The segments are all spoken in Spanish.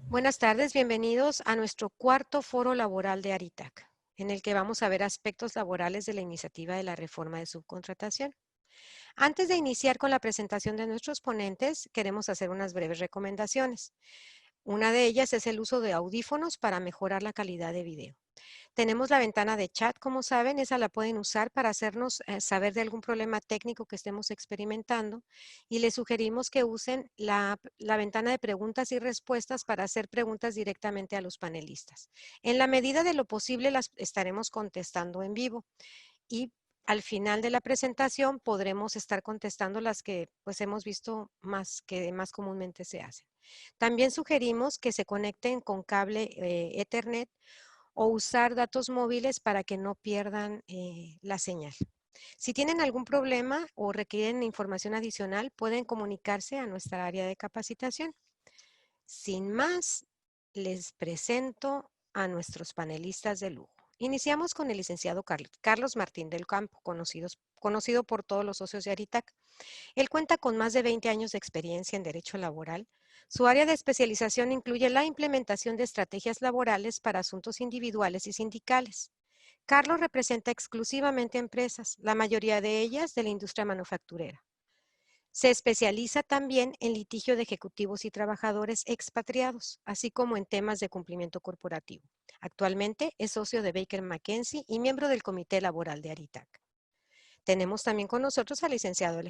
Buenas tardes, bienvenidos a nuestro cuarto foro laboral de ARITAC, en el que vamos a ver aspectos laborales de la iniciativa de la reforma de subcontratación. Antes de iniciar con la presentación de nuestros ponentes, queremos hacer unas breves recomendaciones. Una de ellas es el uso de audífonos para mejorar la calidad de video. Tenemos la ventana de chat, como saben, esa la pueden usar para hacernos saber de algún problema técnico que estemos experimentando y les sugerimos que usen la ventana de preguntas y respuestas para hacer preguntas directamente a los panelistas. En la medida de lo posible las estaremos contestando en vivo y al final de la presentación podremos estar contestando las que pues hemos visto más comúnmente se hacen. También sugerimos que se conecten con cable Ethernet o usar datos móviles para que no pierdan la señal. Si tienen algún problema o requieren información adicional, pueden comunicarse a nuestra área de capacitación. Sin más, les presento a nuestros panelistas de lujo. Iniciamos con el licenciado Carlos Martín del Campo, conocido por todos los socios de Aritac. Él cuenta con más de 20 años de experiencia en derecho laboral. Su área de especialización incluye la implementación de estrategias laborales para asuntos individuales y sindicales. Carlos representa exclusivamente empresas, la mayoría de ellas de la industria manufacturera. Se especializa también en litigio de ejecutivos y trabajadores expatriados, así como en temas de cumplimiento corporativo. Actualmente es socio de Baker McKenzie y miembro del Comité Laboral de Aritac. Tenemos también con nosotros al licenciado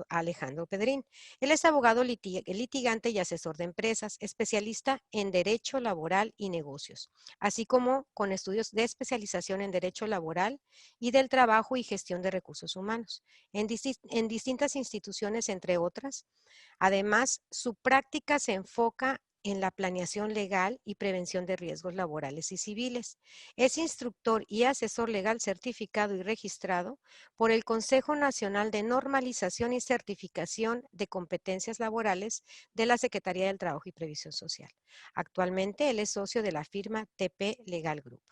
Alejandro Pedrín. Él es abogado litigante y asesor de empresas, especialista en Derecho Laboral y Negocios, así como con estudios de especialización en Derecho Laboral y del Trabajo y Gestión de Recursos Humanos, en distintas instituciones, entre otras. Además, su práctica se enfoca en la planeación legal y prevención de riesgos laborales y civiles. Es instructor y asesor legal certificado y registrado por el Consejo Nacional de Normalización y Certificación de Competencias Laborales de la Secretaría del Trabajo y Previsión Social. Actualmente, él es socio de la firma TP Legal Group.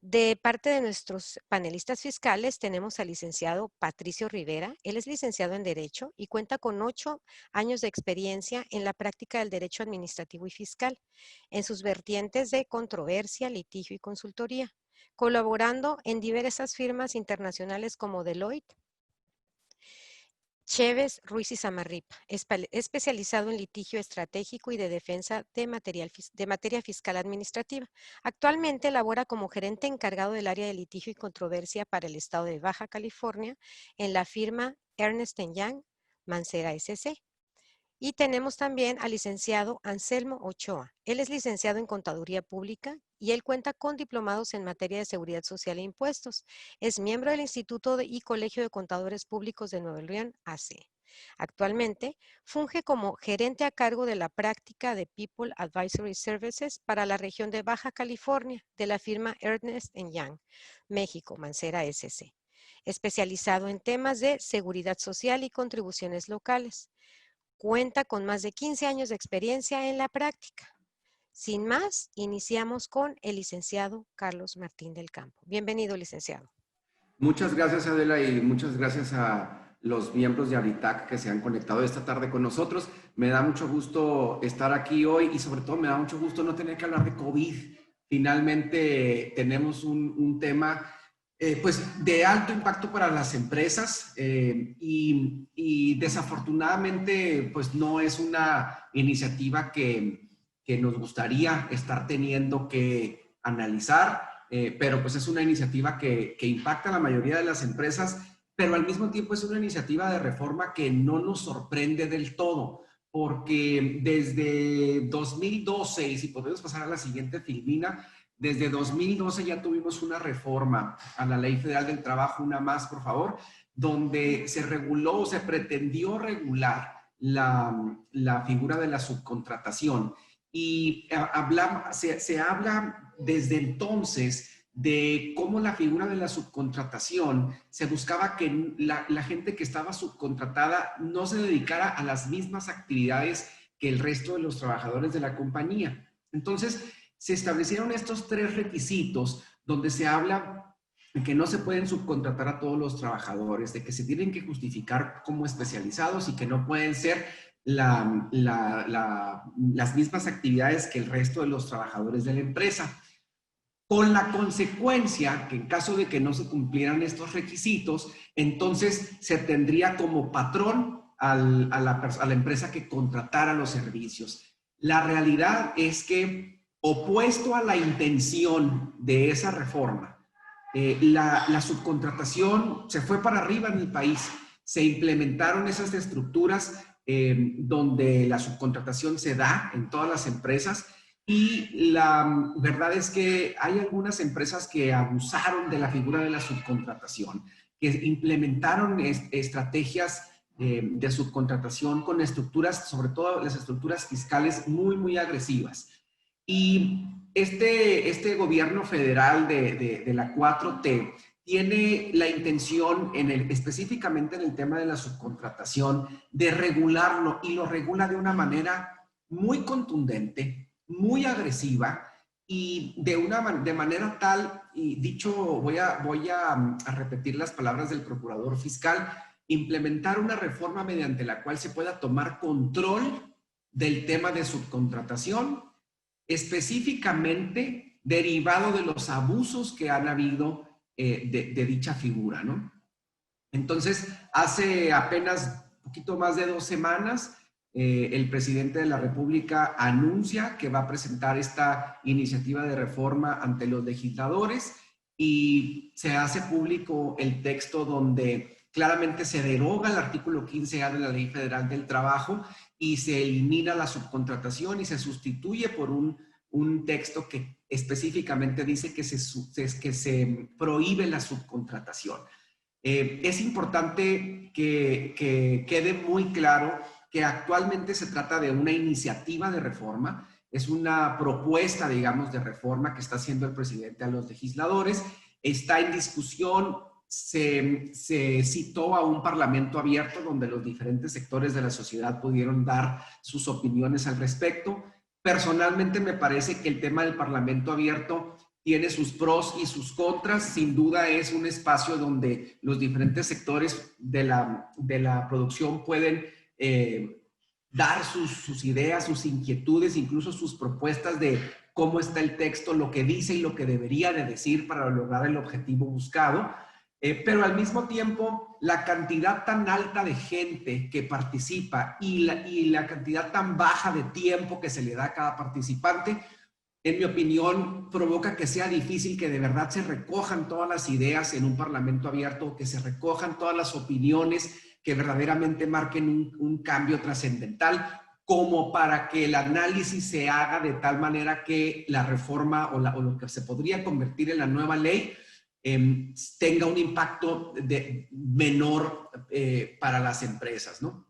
De parte de nuestros panelistas fiscales tenemos al licenciado Patricio Rivera. Él es licenciado en Derecho y cuenta con 8 años de experiencia en la práctica del derecho administrativo y fiscal, en sus vertientes de controversia, litigio y consultoría, colaborando en diversas firmas internacionales como Deloitte, Chévez, Ruiz y Samarripa, especializado en litigio estratégico y de defensa de materia fiscal administrativa. Actualmente labora como gerente encargado del área de litigio y controversia para el estado de Baja California en la firma Ernst Young Mancera S.C. Y tenemos también al licenciado Anselmo Ochoa. Él es licenciado en Contaduría Pública y él cuenta con diplomados en materia de Seguridad Social e Impuestos. Es miembro del Instituto y Colegio de Contadores Públicos de Nuevo León, AC. Actualmente funge como gerente a cargo de la práctica de People Advisory Services para la región de Baja California de la firma Ernst Young, México, Mancera S.C., especializado en temas de seguridad social y contribuciones locales. Cuenta con más de 15 años de experiencia en la práctica. Sin más, iniciamos con el licenciado Carlos Martín del Campo. Bienvenido, licenciado. Muchas gracias, Adela, y muchas gracias a los miembros de Aritac que se han conectado esta tarde con nosotros. Me da mucho gusto estar aquí hoy y sobre todo me da mucho gusto no tener que hablar de COVID. Finalmente tenemos un tema pues de alto impacto para las empresas y desafortunadamente pues no es una iniciativa que nos gustaría estar teniendo que analizar, pero pues es una iniciativa que impacta a la mayoría de las empresas, pero al mismo tiempo es una iniciativa de reforma que no nos sorprende del todo, porque desde 2012, y si podemos pasar a la siguiente filmina, desde 2012 ya tuvimos una reforma a la Ley Federal del Trabajo, una más, por favor, donde se reguló, se pretendió regular la figura de la subcontratación. Y se habla desde entonces de cómo la figura de la subcontratación se buscaba que la gente que estaba subcontratada no se dedicara a las mismas actividades que el resto de los trabajadores de la compañía. Entonces, se establecieron estos 3 requisitos donde se habla de que no se pueden subcontratar a todos los trabajadores, de que se tienen que justificar como especializados y que no pueden ser las mismas actividades que el resto de los trabajadores de la empresa, con la consecuencia que en caso de que no se cumplieran estos requisitos, entonces se tendría como patrón a la empresa que contratara los servicios. La realidad es que, opuesto a la intención de esa reforma, la subcontratación se fue para arriba en el país. Se implementaron esas estructuras donde la subcontratación se da en todas las empresas, y la verdad es que hay algunas empresas que abusaron de la figura de la subcontratación, que implementaron estrategias de subcontratación con estructuras, sobre todo las estructuras fiscales, muy, muy agresivas. Y este gobierno federal de la 4T tiene la intención, específicamente en el tema de la subcontratación, de regularlo, y lo regula de una manera muy contundente, muy agresiva, y de manera tal, y dicho, voy a repetir las palabras del procurador fiscal, implementar una reforma mediante la cual se pueda tomar control del tema de subcontratación, específicamente derivado de los abusos que han habido de dicha figura, ¿no? Entonces, hace apenas un poquito más de 2 semanas, el presidente de la República anuncia que va a presentar esta iniciativa de reforma ante los legisladores, y se hace público el texto donde claramente se deroga el artículo 15A de la Ley Federal del Trabajo y se elimina la subcontratación y se sustituye por un texto que específicamente dice que se prohíbe la subcontratación. Es importante que quede muy claro que actualmente se trata de una iniciativa de reforma, es una propuesta, digamos, de reforma que está haciendo el presidente a los legisladores, está en discusión, se citó a un parlamento abierto donde los diferentes sectores de la sociedad pudieron dar sus opiniones al respecto. Personalmente me parece que el tema del parlamento abierto tiene sus pros y sus contras. Sin duda es un espacio donde los diferentes sectores de la producción pueden dar sus ideas, sus inquietudes, incluso sus propuestas de cómo está el texto, lo que dice y lo que debería de decir para lograr el objetivo buscado. Pero al mismo tiempo, la cantidad tan alta de gente que participa y la cantidad tan baja de tiempo que se le da a cada participante, en mi opinión, provoca que sea difícil que de verdad se recojan todas las ideas en un parlamento abierto, que se recojan todas las opiniones que verdaderamente marquen un cambio trascendental, como para que el análisis se haga de tal manera que la reforma o lo que se podría convertir en la nueva ley tenga un impacto menor para las empresas, ¿no?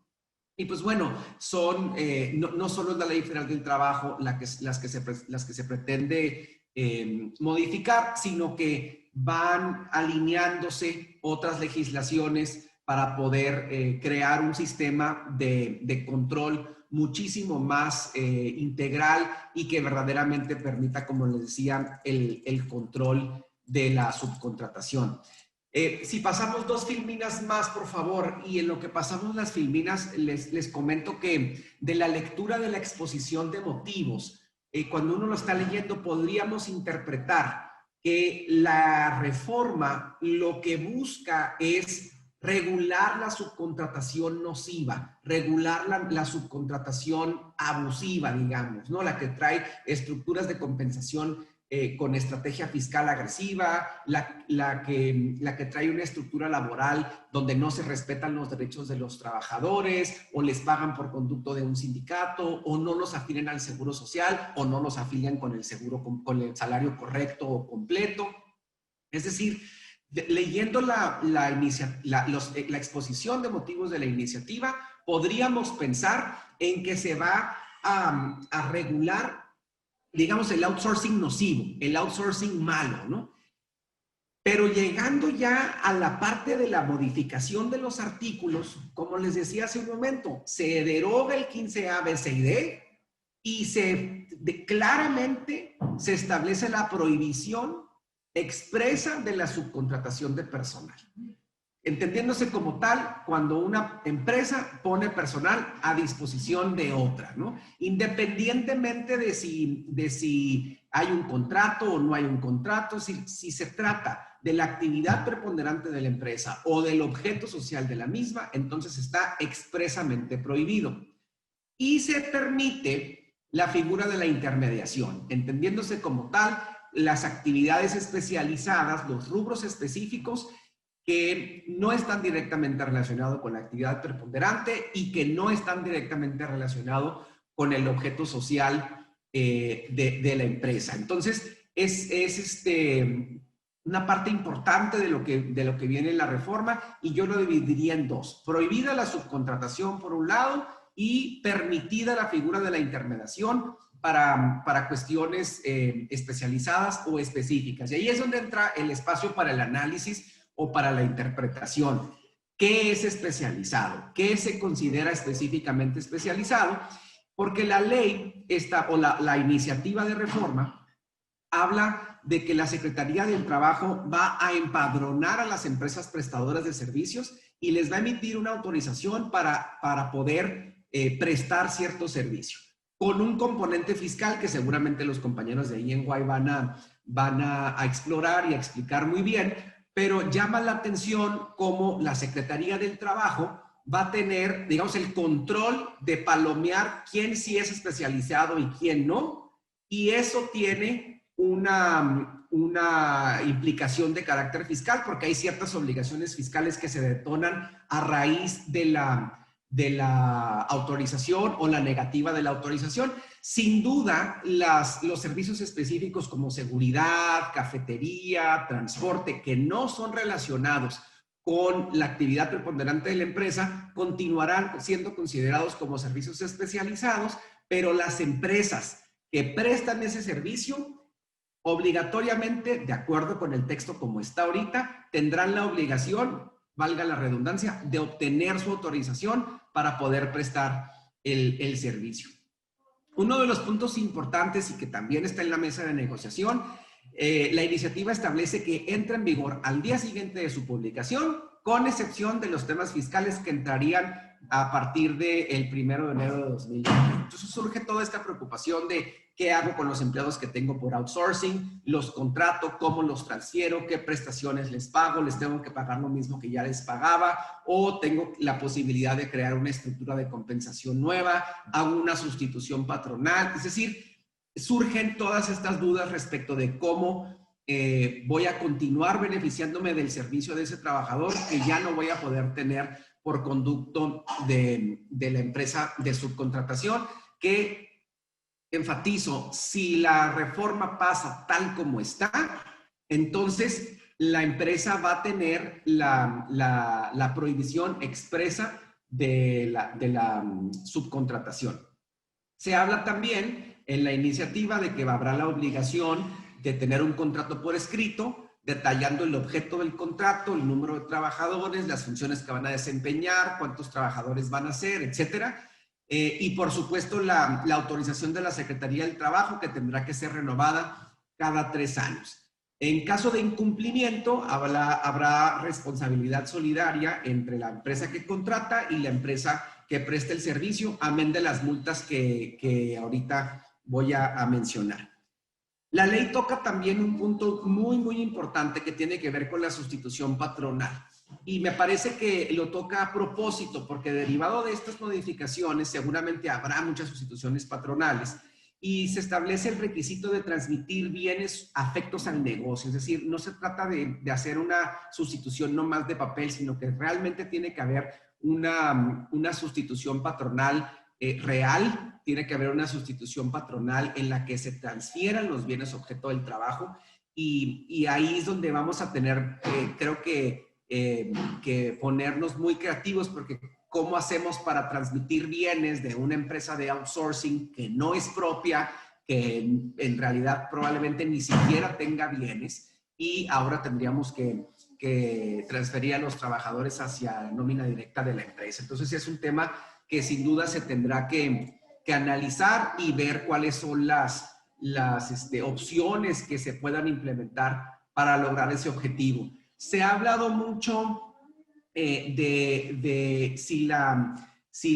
Y pues bueno, no solo es la Ley Federal del Trabajo las que se pretende modificar, sino que van alineándose otras legislaciones para poder crear un sistema de control muchísimo más integral y que verdaderamente permita, como les decía, el control de la subcontratación. Si pasamos 2 filminas más, por favor, y en lo que pasamos las filminas, les comento que de la lectura de la exposición de motivos, cuando uno lo está leyendo, podríamos interpretar que la reforma lo que busca es regular la subcontratación nociva, regular la subcontratación abusiva, digamos, ¿no? La que trae estructuras de compensación con estrategia fiscal agresiva, la que trae una estructura laboral donde no se respetan los derechos de los trabajadores, o les pagan por conducto de un sindicato, o no los afilian al seguro social, o no los afilian con el salario correcto o completo. Es decir, leyendo la exposición de motivos de la iniciativa, podríamos pensar en que se va a regular, digamos, el outsourcing nocivo, el outsourcing malo, ¿no? Pero llegando ya a la parte de la modificación de los artículos, como les decía hace un momento, se deroga el 15A, B, C y D, y claramente se establece la prohibición expresa de la subcontratación de personal. entendiéndose como tal cuando una empresa pone personal a disposición de otra, ¿no? Independientemente de si hay un contrato o no hay un contrato, si se trata de la actividad preponderante de la empresa o del objeto social de la misma, entonces está expresamente prohibido. Y se permite la figura de la intermediación, entendiéndose como tal las actividades especializadas, los rubros específicos que no están directamente relacionados con la actividad preponderante y que no están directamente relacionados con el objeto social de la empresa. Entonces, es una parte importante de lo que viene en la reforma, y yo lo dividiría en dos. Prohibida la subcontratación por un lado y permitida la figura de la intermediación para cuestiones especializadas o específicas. Y ahí es donde entra el espacio para el análisis o para la interpretación. ¿Qué es especializado? ¿Qué se considera específicamente especializado? Porque la ley o la iniciativa de reforma habla de que la Secretaría del Trabajo va a empadronar a las empresas prestadoras de servicios y les va a emitir una autorización para poder prestar cierto servicio, con un componente fiscal que seguramente los compañeros de INY van a explorar y a explicar muy bien, pero llama la atención cómo la Secretaría del Trabajo va a tener, digamos, el control de palomear quién sí es especializado y quién no, y eso tiene una implicación de carácter fiscal, porque hay ciertas obligaciones fiscales que se detonan a raíz de la autorización o la negativa de la autorización. Sin duda, los servicios específicos como seguridad, cafetería, transporte, que no son relacionados con la actividad preponderante de la empresa, continuarán siendo considerados como servicios especializados, pero las empresas que prestan ese servicio, obligatoriamente, de acuerdo con el texto como está ahorita, tendrán la obligación, valga la redundancia, de obtener su autorización para poder prestar el servicio. Uno de los puntos importantes y que también está en la mesa de negociación, la iniciativa establece que entra en vigor al día siguiente de su publicación, con excepción de los temas fiscales que entrarían a partir del 1 de enero de 2020. Entonces surge toda esta preocupación de qué hago con los empleados que tengo por outsourcing, los contrato, cómo los transfiero, qué prestaciones les pago, les tengo que pagar lo mismo que ya les pagaba, o tengo la posibilidad de crear una estructura de compensación nueva, hago una sustitución patronal. Es decir, surgen todas estas dudas respecto de cómo voy a continuar beneficiándome del servicio de ese trabajador que ya no voy a poder tener por conducto de la empresa de subcontratación, que enfatizo, si la reforma pasa tal como está, entonces la empresa va a tener la prohibición expresa de la subcontratación. Se habla también en la iniciativa de que habrá la obligación de tener un contrato por escrito, detallando el objeto del contrato, el número de trabajadores, las funciones que van a desempeñar, cuántos trabajadores van a ser, etcétera. Y por supuesto la autorización de la Secretaría del Trabajo, que tendrá que ser renovada cada 3 años. En caso de incumplimiento, habrá responsabilidad solidaria entre la empresa que contrata y la empresa que presta el servicio, amén de las multas que ahorita voy a mencionar. La ley toca también un punto muy, muy importante que tiene que ver con la sustitución patronal. Y me parece que lo toca a propósito, porque derivado de estas modificaciones seguramente habrá muchas sustituciones patronales y se establece el requisito de transmitir bienes afectos al negocio. Es decir, no se trata de hacer una sustitución no más de papel, sino que realmente tiene que haber una sustitución patronal real, tiene que haber una sustitución patronal en la que se transfieran los bienes objeto del trabajo, y ahí es donde vamos a tener, creo que ponernos muy creativos, porque ¿cómo hacemos para transmitir bienes de una empresa de outsourcing que no es propia, que en realidad probablemente ni siquiera tenga bienes, y ahora tendríamos que transferir a los trabajadores hacia nómina directa de la empresa? Entonces es un tema que sin duda se tendrá que analizar y ver cuáles son las opciones que se puedan implementar para lograr ese objetivo. Se ha hablado mucho de si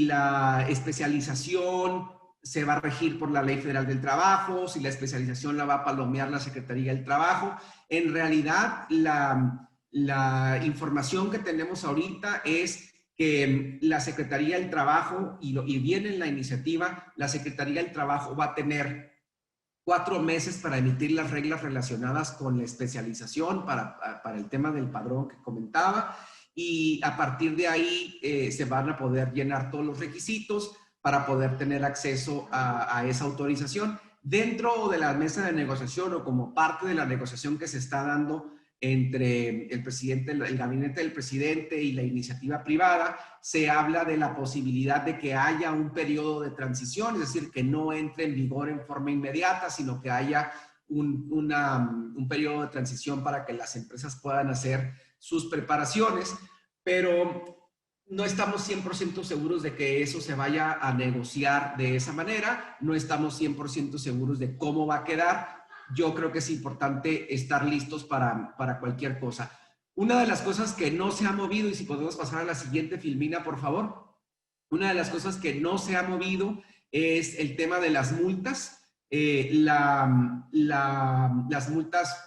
la especialización se va a regir por la Ley Federal del Trabajo, si la especialización la va a palomear la Secretaría del Trabajo. En realidad, la información que tenemos ahorita es que la Secretaría del Trabajo, y viene en la iniciativa, la Secretaría del Trabajo va a tener 4 meses para emitir las reglas relacionadas con la especialización para el tema del padrón que comentaba, y a partir de ahí se van a poder llenar todos los requisitos para poder tener acceso a esa autorización. Dentro de la mesa de negociación o como parte de la negociación que se está dando entre el presidente, el gabinete del presidente y la iniciativa privada, se habla de la posibilidad de que haya un periodo de transición, es decir, que no entre en vigor en forma inmediata, sino que haya un periodo de transición para que las empresas puedan hacer sus preparaciones, pero no estamos 100% seguros de que eso se vaya a negociar de esa manera, no estamos 100% seguros de cómo va a quedar. Yo creo que es importante estar listos para cualquier cosa. Una de las cosas que no se ha movido, y si podemos pasar a la siguiente filmina, por favor. Una de las cosas que no se ha movido es el tema de las multas. Las multas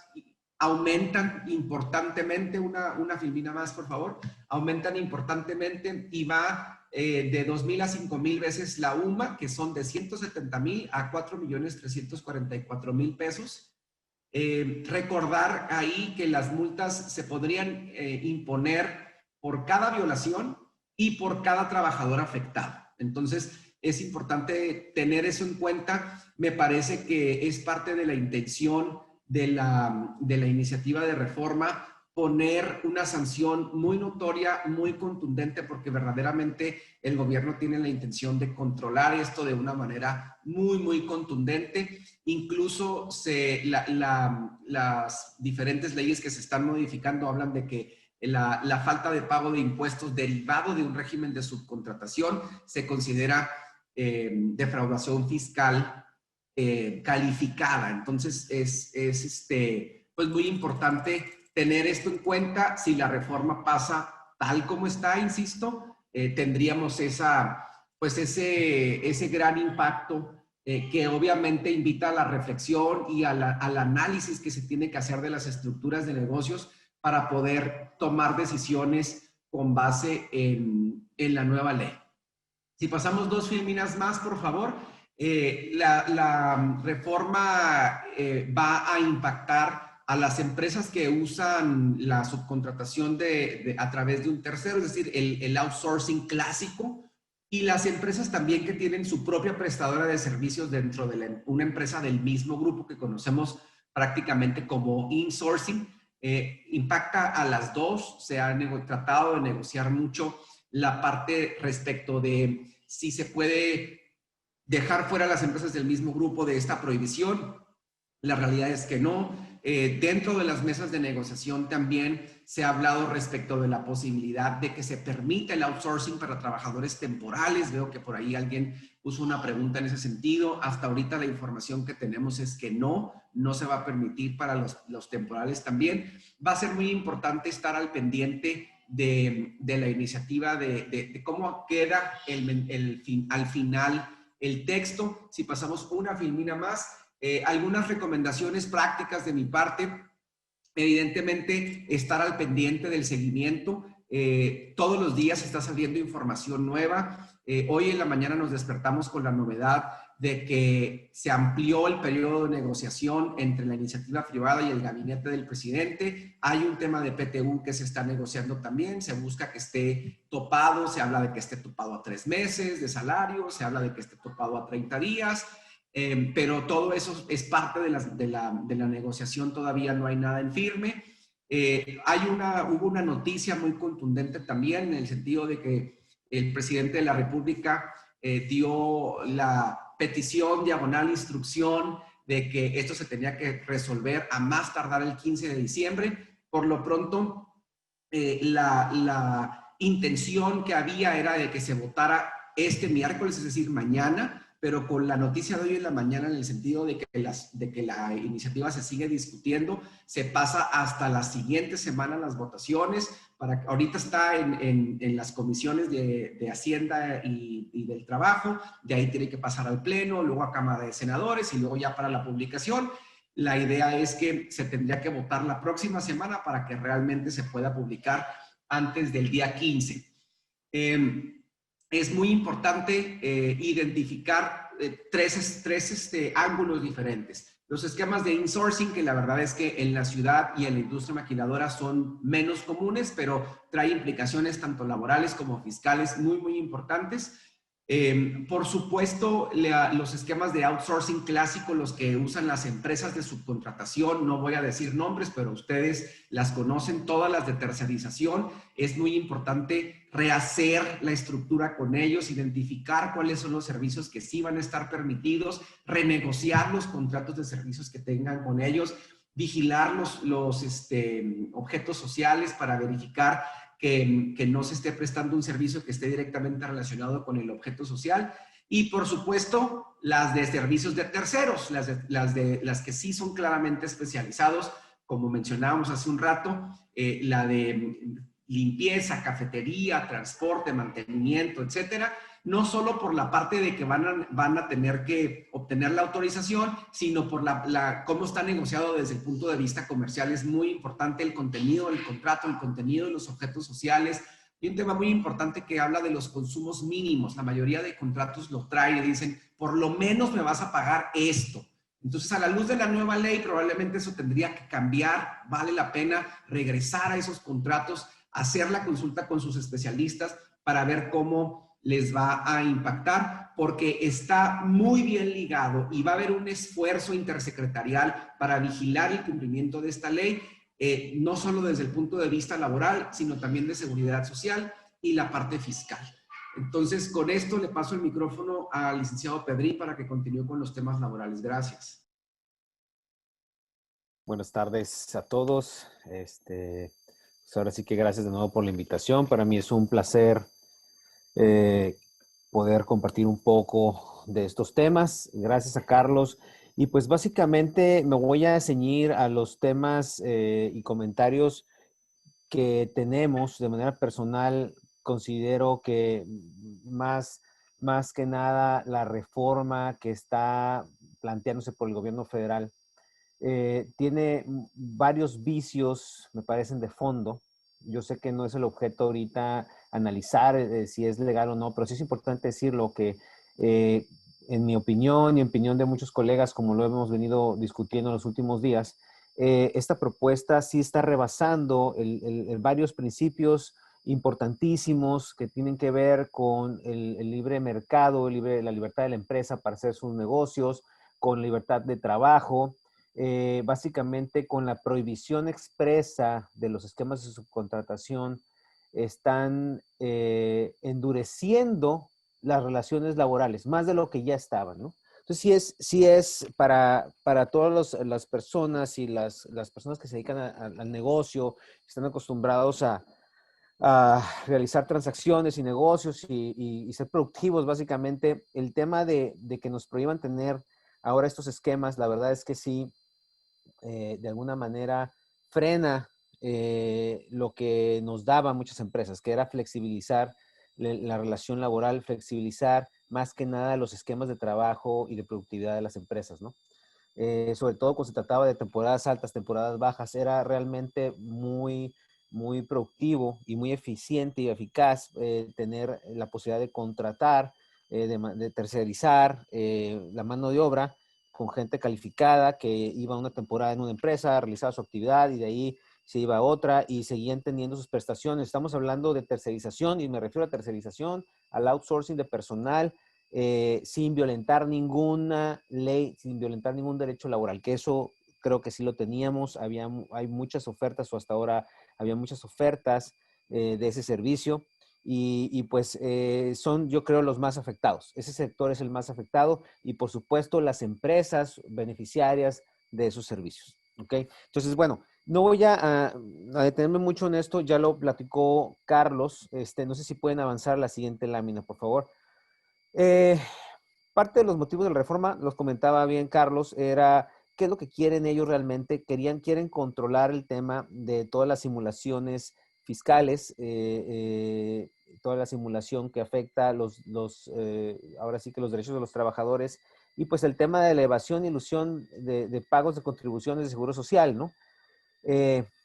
aumentan importantemente, una filmina más, por favor, aumentan importantemente y va de 2,000 a 5,000 veces la UMA, que son de 170,000 a 4,344,000 pesos. Recordar ahí que las multas se podrían imponer por cada violación y por cada trabajador afectado. Entonces, es importante tener eso en cuenta. Me parece que es parte de la intención de la iniciativa de reforma poner una sanción muy notoria, muy contundente, porque verdaderamente el gobierno tiene la intención de controlar esto de una manera muy, muy contundente. Incluso las diferentes leyes que se están modificando hablan de que la falta de pago de impuestos derivado de un régimen de subcontratación se considera defraudación fiscal calificada. Entonces, es pues muy importante tener esto en cuenta. Si la reforma pasa tal como está, insisto, tendríamos ese gran impacto que obviamente invita a la reflexión y al análisis que se tiene que hacer de las estructuras de negocios para poder tomar decisiones con base en la nueva ley. Si pasamos 2 filminas más, por favor. La reforma va a impactar a las empresas que usan la subcontratación a través de un tercero, es decir, el outsourcing clásico, y las empresas también que tienen su propia prestadora de servicios dentro de una empresa del mismo grupo que conocemos prácticamente como insourcing. Impacta a las dos. Se ha tratado de negociar mucho la parte respecto de si se puede dejar fuera a las empresas del mismo grupo de esta prohibición. La realidad es que no. Dentro de las mesas de negociación también se ha hablado respecto de la posibilidad de que se permita el outsourcing para trabajadores temporales. Veo que por ahí alguien puso una pregunta en ese sentido. Hasta ahorita la información que tenemos es que no se va a permitir para los temporales también. Va a ser muy importante estar al pendiente de la iniciativa, de cómo queda al final el texto. Si pasamos una filmina más, algunas recomendaciones prácticas de mi parte. Evidentemente, estar al pendiente del seguimiento. Todos los días está saliendo información nueva. Hoy en la mañana nos despertamos con la novedad de que se amplió el periodo de negociación entre la iniciativa privada y el gabinete del presidente. Hay un tema de PTU que se está negociando también. Se busca que esté topado. Se habla de que esté topado a 3 meses de salario. Se habla de que esté topado a 30 días. Pero todo eso es parte de la negociación. Todavía no hay nada en firme. Hubo una noticia muy contundente también en el sentido de que el presidente de la República dio la petición /instrucción de que esto se tenía que resolver a más tardar el 15 de diciembre. Por lo pronto, la intención que había era de que se votara este miércoles, es decir, mañana, pero con la noticia de hoy en la mañana, en el sentido de que la iniciativa se sigue discutiendo, se pasa hasta la siguiente semana las votaciones. Ahorita está en las comisiones de Hacienda y del Trabajo, de ahí tiene que pasar al Pleno, luego a Cámara de Senadores y luego ya para la publicación. La idea es que se tendría que votar la próxima semana para que realmente se pueda publicar antes del día 15. Es muy importante identificar tres ángulos diferentes. Los esquemas de insourcing, que la verdad es que en la ciudad y en la industria maquiladora son menos comunes, pero trae implicaciones tanto laborales como fiscales muy, muy importantes. Por supuesto, los esquemas de outsourcing clásico, los que usan las empresas de subcontratación, no voy a decir nombres, pero ustedes las conocen, todas las de tercerización. Es muy importante rehacer la estructura con ellos, identificar cuáles son los servicios que sí van a estar permitidos, renegociar los contratos de servicios que tengan con ellos, vigilar los objetos sociales para verificar que no se esté prestando un servicio que esté directamente relacionado con el objeto social. Y, por supuesto, las de servicios de terceros, las que sí son claramente especializados, como mencionábamos hace un rato, la de limpieza, cafetería, transporte, mantenimiento, etcétera, no solo por la parte de que van a tener que obtener la autorización, sino por cómo está negociado desde el punto de vista comercial. Es muy importante el contenido del contrato, el contenido de los objetos sociales. Y un tema muy importante que habla de los consumos mínimos. La mayoría de contratos lo trae y dicen, por lo menos me vas a pagar esto. Entonces, a la luz de la nueva ley, probablemente eso tendría que cambiar. Vale la pena regresar a esos contratos, hacer la consulta con sus especialistas para ver cómo les va a impactar, porque está muy bien ligado y va a haber un esfuerzo intersecretarial para vigilar el cumplimiento de esta ley, no solo desde el punto de vista laboral, sino también de seguridad social y la parte fiscal. Entonces, con esto le paso el micrófono al licenciado Pedrí para que continúe con los temas laborales. Gracias. Buenas tardes a todos. Pues ahora sí que gracias de nuevo por la invitación. Para mí es un placer poder compartir un poco de estos temas. Gracias a Carlos. Y pues básicamente me voy a ceñir a los temas y comentarios que tenemos de manera personal. Considero que más que nada la reforma que está planteándose por el gobierno federal tiene varios vicios, me parecen, de fondo. Yo sé que no es el objeto ahorita analizar si es legal o no, pero sí es importante decirlo que en mi opinión y en opinión de muchos colegas, como lo hemos venido discutiendo en los últimos días, esta propuesta sí está rebasando varios principios importantísimos que tienen que ver con el libre mercado, la libertad de la empresa para hacer sus negocios, con libertad de trabajo, básicamente con la prohibición expresa de los esquemas de subcontratación, están endureciendo las relaciones laborales, más de lo que ya estaban, ¿no? Entonces, sí es para todas las personas y las personas que se dedican al negocio, están acostumbrados a realizar transacciones y negocios y ser productivos, básicamente, el tema de que nos prohíban tener ahora estos esquemas, la verdad es que sí, de alguna manera frena lo que nos daban muchas empresas, que era flexibilizar la relación laboral, flexibilizar más que nada los esquemas de trabajo y de productividad de las empresas, ¿no? Sobre todo cuando se trataba de temporadas altas, temporadas bajas, era realmente muy productivo y muy eficiente y eficaz tener la posibilidad de contratar, de tercerizar la mano de obra con gente calificada que iba una temporada en una empresa, realizaba su actividad y de ahí se iba a otra y seguían teniendo sus prestaciones. Estamos hablando de tercerización y me refiero a tercerización, al outsourcing de personal, sin violentar ninguna ley, sin violentar ningún derecho laboral, que eso creo que sí lo teníamos. Hay muchas ofertas o hasta ahora había muchas ofertas de ese servicio. Pues son, yo creo, los más afectados. Ese sector es el más afectado y, por supuesto, las empresas beneficiarias de esos servicios. ¿Ok? Entonces, bueno, no voy a detenerme mucho en esto. Ya lo platicó Carlos. No sé si pueden avanzar a la siguiente lámina, por favor. parte de los motivos de la reforma, los comentaba bien Carlos, era qué es lo que quieren ellos realmente. Quieren controlar el tema de todas las simulaciones fiscales, toda la simulación que afecta ahora sí que los derechos de los trabajadores, y pues el tema de la evasión y ilusión de pagos de contribuciones de seguro social, ¿no?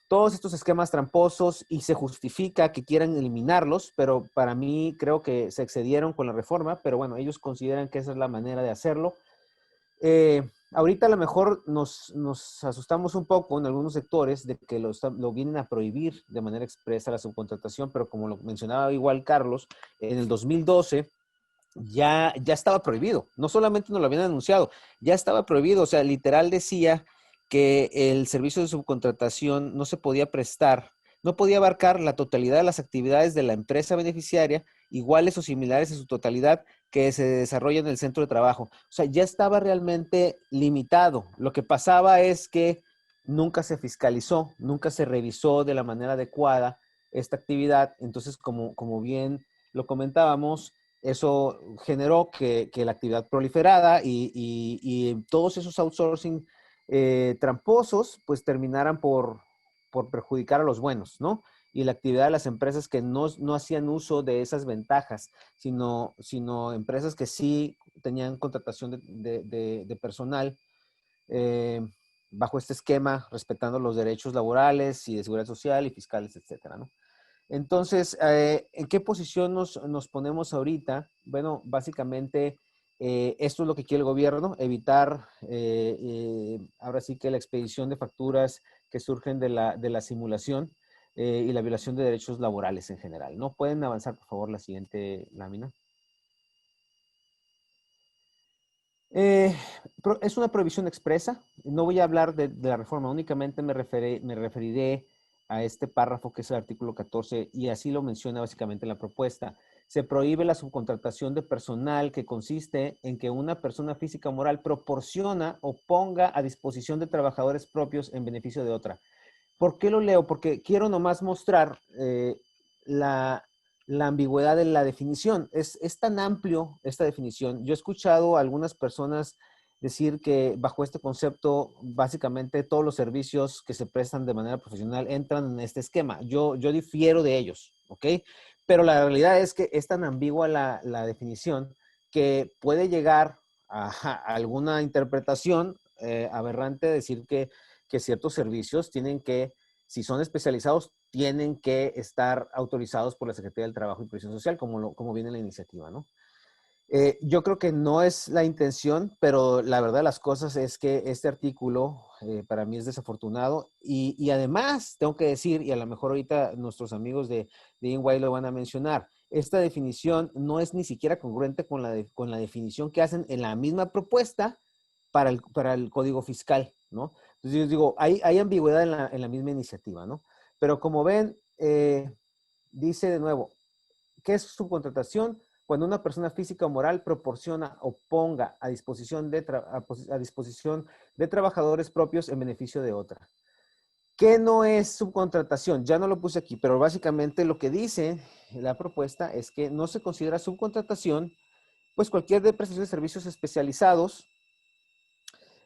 Todos estos esquemas tramposos, y se justifica que quieran eliminarlos, pero para mí creo que se excedieron con la reforma, pero bueno, ellos consideran que esa es la manera de hacerlo. Ahorita a lo mejor nos asustamos un poco en algunos sectores de que lo vienen a prohibir de manera expresa la subcontratación, pero como lo mencionaba igual Carlos, en el 2012 ya estaba prohibido. No solamente nos lo habían anunciado, ya estaba prohibido. O sea, literal decía que el servicio de subcontratación no se podía prestar, no podía abarcar la totalidad de las actividades de la empresa beneficiaria, iguales o similares en su totalidad, que se desarrolla en el centro de trabajo. O sea, ya estaba realmente limitado. Lo que pasaba es que nunca se fiscalizó, nunca se revisó de la manera adecuada esta actividad. Entonces, como bien lo comentábamos, eso generó que la actividad proliferada y todos esos outsourcing tramposos pues terminaran por perjudicar a los buenos, ¿no? Y la actividad de las empresas que no hacían uso de esas ventajas, sino empresas que sí tenían contratación de personal eh, bajo este esquema, respetando los derechos laborales y de seguridad social y fiscales, etcétera, ¿no? Entonces, ¿en qué posición nos ponemos ahorita? Bueno, básicamente, esto es lo que quiere el gobierno, evitar ahora sí que la expedición de facturas que surgen de la simulación y la violación de derechos laborales en general, ¿no? ¿Pueden avanzar, por favor, la siguiente lámina? Eh, es una prohibición expresa. No voy a hablar de la reforma, únicamente me referiré a este párrafo que es el artículo 14, y así lo menciona básicamente la propuesta. Se prohíbe la subcontratación de personal, que consiste en que una persona física o moral proporciona o ponga a disposición de trabajadores propios en beneficio de otra. ¿Por qué lo leo? Porque quiero nomás mostrar la, la ambigüedad de la definición. Es tan amplio esta definición. Yo he escuchado a algunas personas decir que bajo este concepto, básicamente todos los servicios que se prestan de manera profesional entran en este esquema. Yo difiero de ellos, ¿ok? Pero la realidad es que es tan ambigua la definición que puede llegar a alguna interpretación aberrante, decir que ciertos servicios tienen que, si son especializados, tienen que estar autorizados por la Secretaría del Trabajo y Previsión Social, como viene en la iniciativa, ¿no? Yo creo que no es la intención, pero la verdad de las cosas es que este artículo para mí es desafortunado, y además tengo que decir, y a lo mejor ahorita nuestros amigos de EY lo van a mencionar, esta definición no es ni siquiera congruente con la definición que hacen en la misma propuesta para el Código Fiscal, ¿no? Entonces yo digo, hay ambigüedad en la misma iniciativa, ¿no? Pero como ven, dice de nuevo, ¿qué es subcontratación? Cuando una persona física o moral proporciona o ponga a disposición de trabajadores propios en beneficio de otra. ¿Qué no es subcontratación? Ya no lo puse aquí, pero básicamente lo que dice la propuesta es que no se considera subcontratación pues cualquier prestación de servicios especializados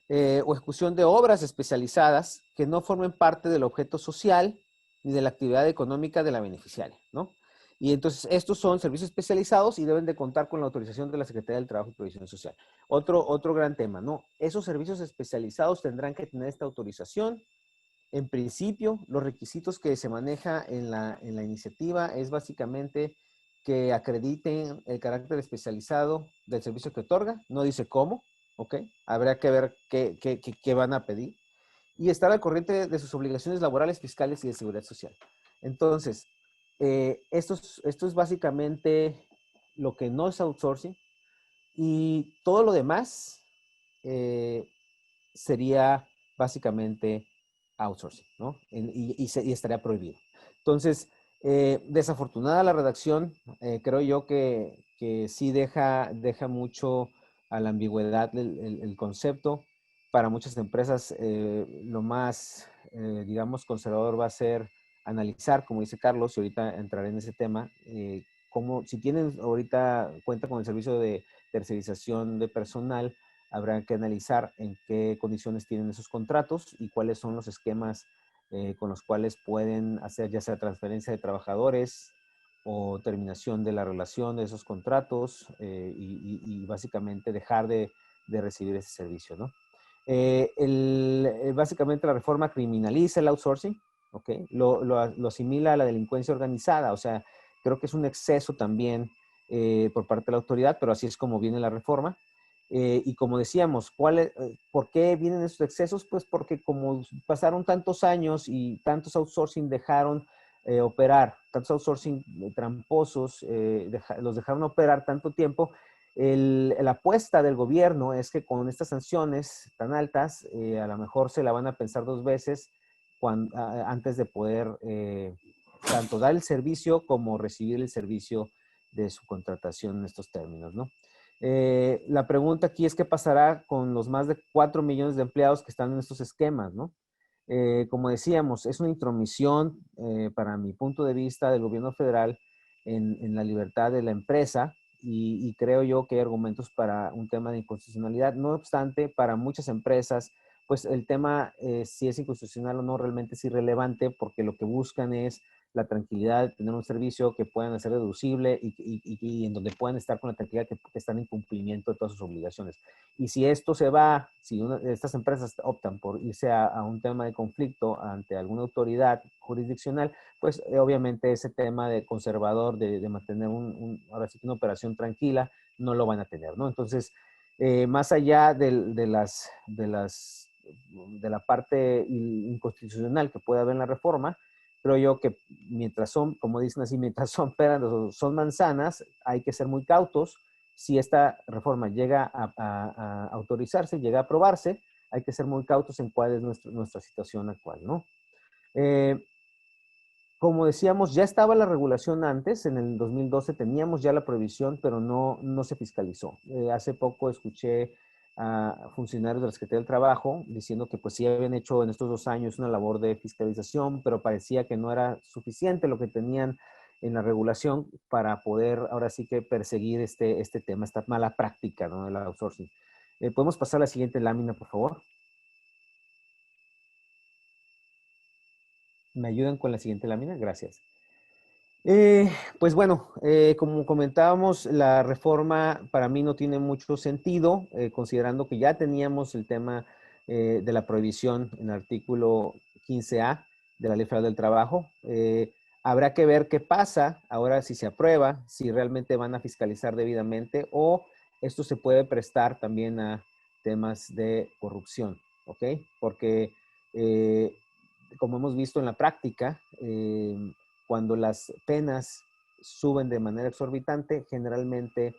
o ejecución de obras especializadas que no formen parte del objeto social ni de la actividad económica de la beneficiaria, ¿no? Y entonces estos son servicios especializados y deben de contar con la autorización de la Secretaría del Trabajo y Previsión Social. Otro gran tema, ¿no? Esos servicios especializados tendrán que tener esta autorización. En principio, los requisitos que se maneja en la iniciativa es básicamente que acrediten el carácter especializado del servicio que otorga. No dice cómo, ¿ok? Habrá que ver qué van a pedir. Y estar al corriente de sus obligaciones laborales, fiscales y de seguridad social. Entonces, esto es básicamente lo que no es outsourcing, y todo lo demás eh, sería básicamente outsourcing, ¿no? Y estaría prohibido. Entonces, desafortunada la redacción, creo yo que sí deja mucho a la ambigüedad el concepto. Para muchas empresas, lo más, digamos, conservador va a ser analizar, como dice Carlos, y ahorita entraré en ese tema, como si tienen ahorita cuenta con el servicio de tercerización de personal, habrá que analizar en qué condiciones tienen esos contratos y cuáles son los esquemas con los cuales pueden hacer ya sea transferencia de trabajadores o terminación de la relación de esos contratos y básicamente dejar de recibir ese servicio, ¿no? Básicamente la reforma criminaliza el outsourcing, ¿ok? Lo asimila a la delincuencia organizada, o sea, creo que es un exceso también por parte de la autoridad, pero así es como viene la reforma. Y como decíamos, ¿por qué vienen esos excesos? Pues porque como pasaron tantos años y tantos outsourcing dejaron operar, tantos outsourcing tramposos, los dejaron operar tanto tiempo, la apuesta del gobierno es que con estas sanciones tan altas, a lo mejor se la van a pensar dos veces antes de poder tanto dar el servicio como recibir el servicio de su contratación en estos términos, ¿no? La pregunta aquí es qué pasará con los más de 4 millones de empleados que están en estos esquemas, ¿no? Como decíamos, es una intromisión, para mi punto de vista, del gobierno federal en la libertad de la empresa y creo yo que hay argumentos para un tema de inconstitucionalidad. No obstante, para muchas empresas, pues el tema, si es inconstitucional o no, realmente es irrelevante porque lo que buscan es la tranquilidad de tener un servicio que puedan hacer deducible y en donde puedan estar con la tranquilidad que están en cumplimiento de todas sus obligaciones. Y si esto se va, si estas empresas optan por irse a un tema de conflicto ante alguna autoridad jurisdiccional, pues obviamente ese tema de conservador, de mantener ahora sí que una operación tranquila, no lo van a tener, ¿no? Entonces, más allá de la parte inconstitucional que puede haber en la reforma, creo yo que mientras son, como dicen así, mientras son peras o son manzanas, hay que ser muy cautos. Si esta reforma llega a autorizarse, llega a aprobarse, hay que ser muy cautos en cuál es nuestra situación actual, ¿no? Como decíamos, ya estaba la regulación antes, en el 2012 teníamos ya la prohibición, pero no se fiscalizó. Hace poco escuché a funcionarios de la Secretaría del Trabajo diciendo que pues sí habían hecho en estos 2 años una labor de fiscalización, pero parecía que no era suficiente lo que tenían en la regulación para poder ahora sí que perseguir este tema, esta mala práctica, ¿no? El outsourcing. ¿Podemos pasar a la siguiente lámina, por favor? ¿Me ayudan con la siguiente lámina? Gracias. Pues bueno, como comentábamos, la reforma para mí no tiene mucho sentido, considerando que ya teníamos el tema de la prohibición en el artículo 15A de la Ley Federal del Trabajo. Habrá que ver qué pasa ahora si se aprueba, si realmente van a fiscalizar debidamente o esto se puede prestar también a temas de corrupción, ¿ok? Porque como hemos visto en la práctica, cuando las penas suben de manera exorbitante, generalmente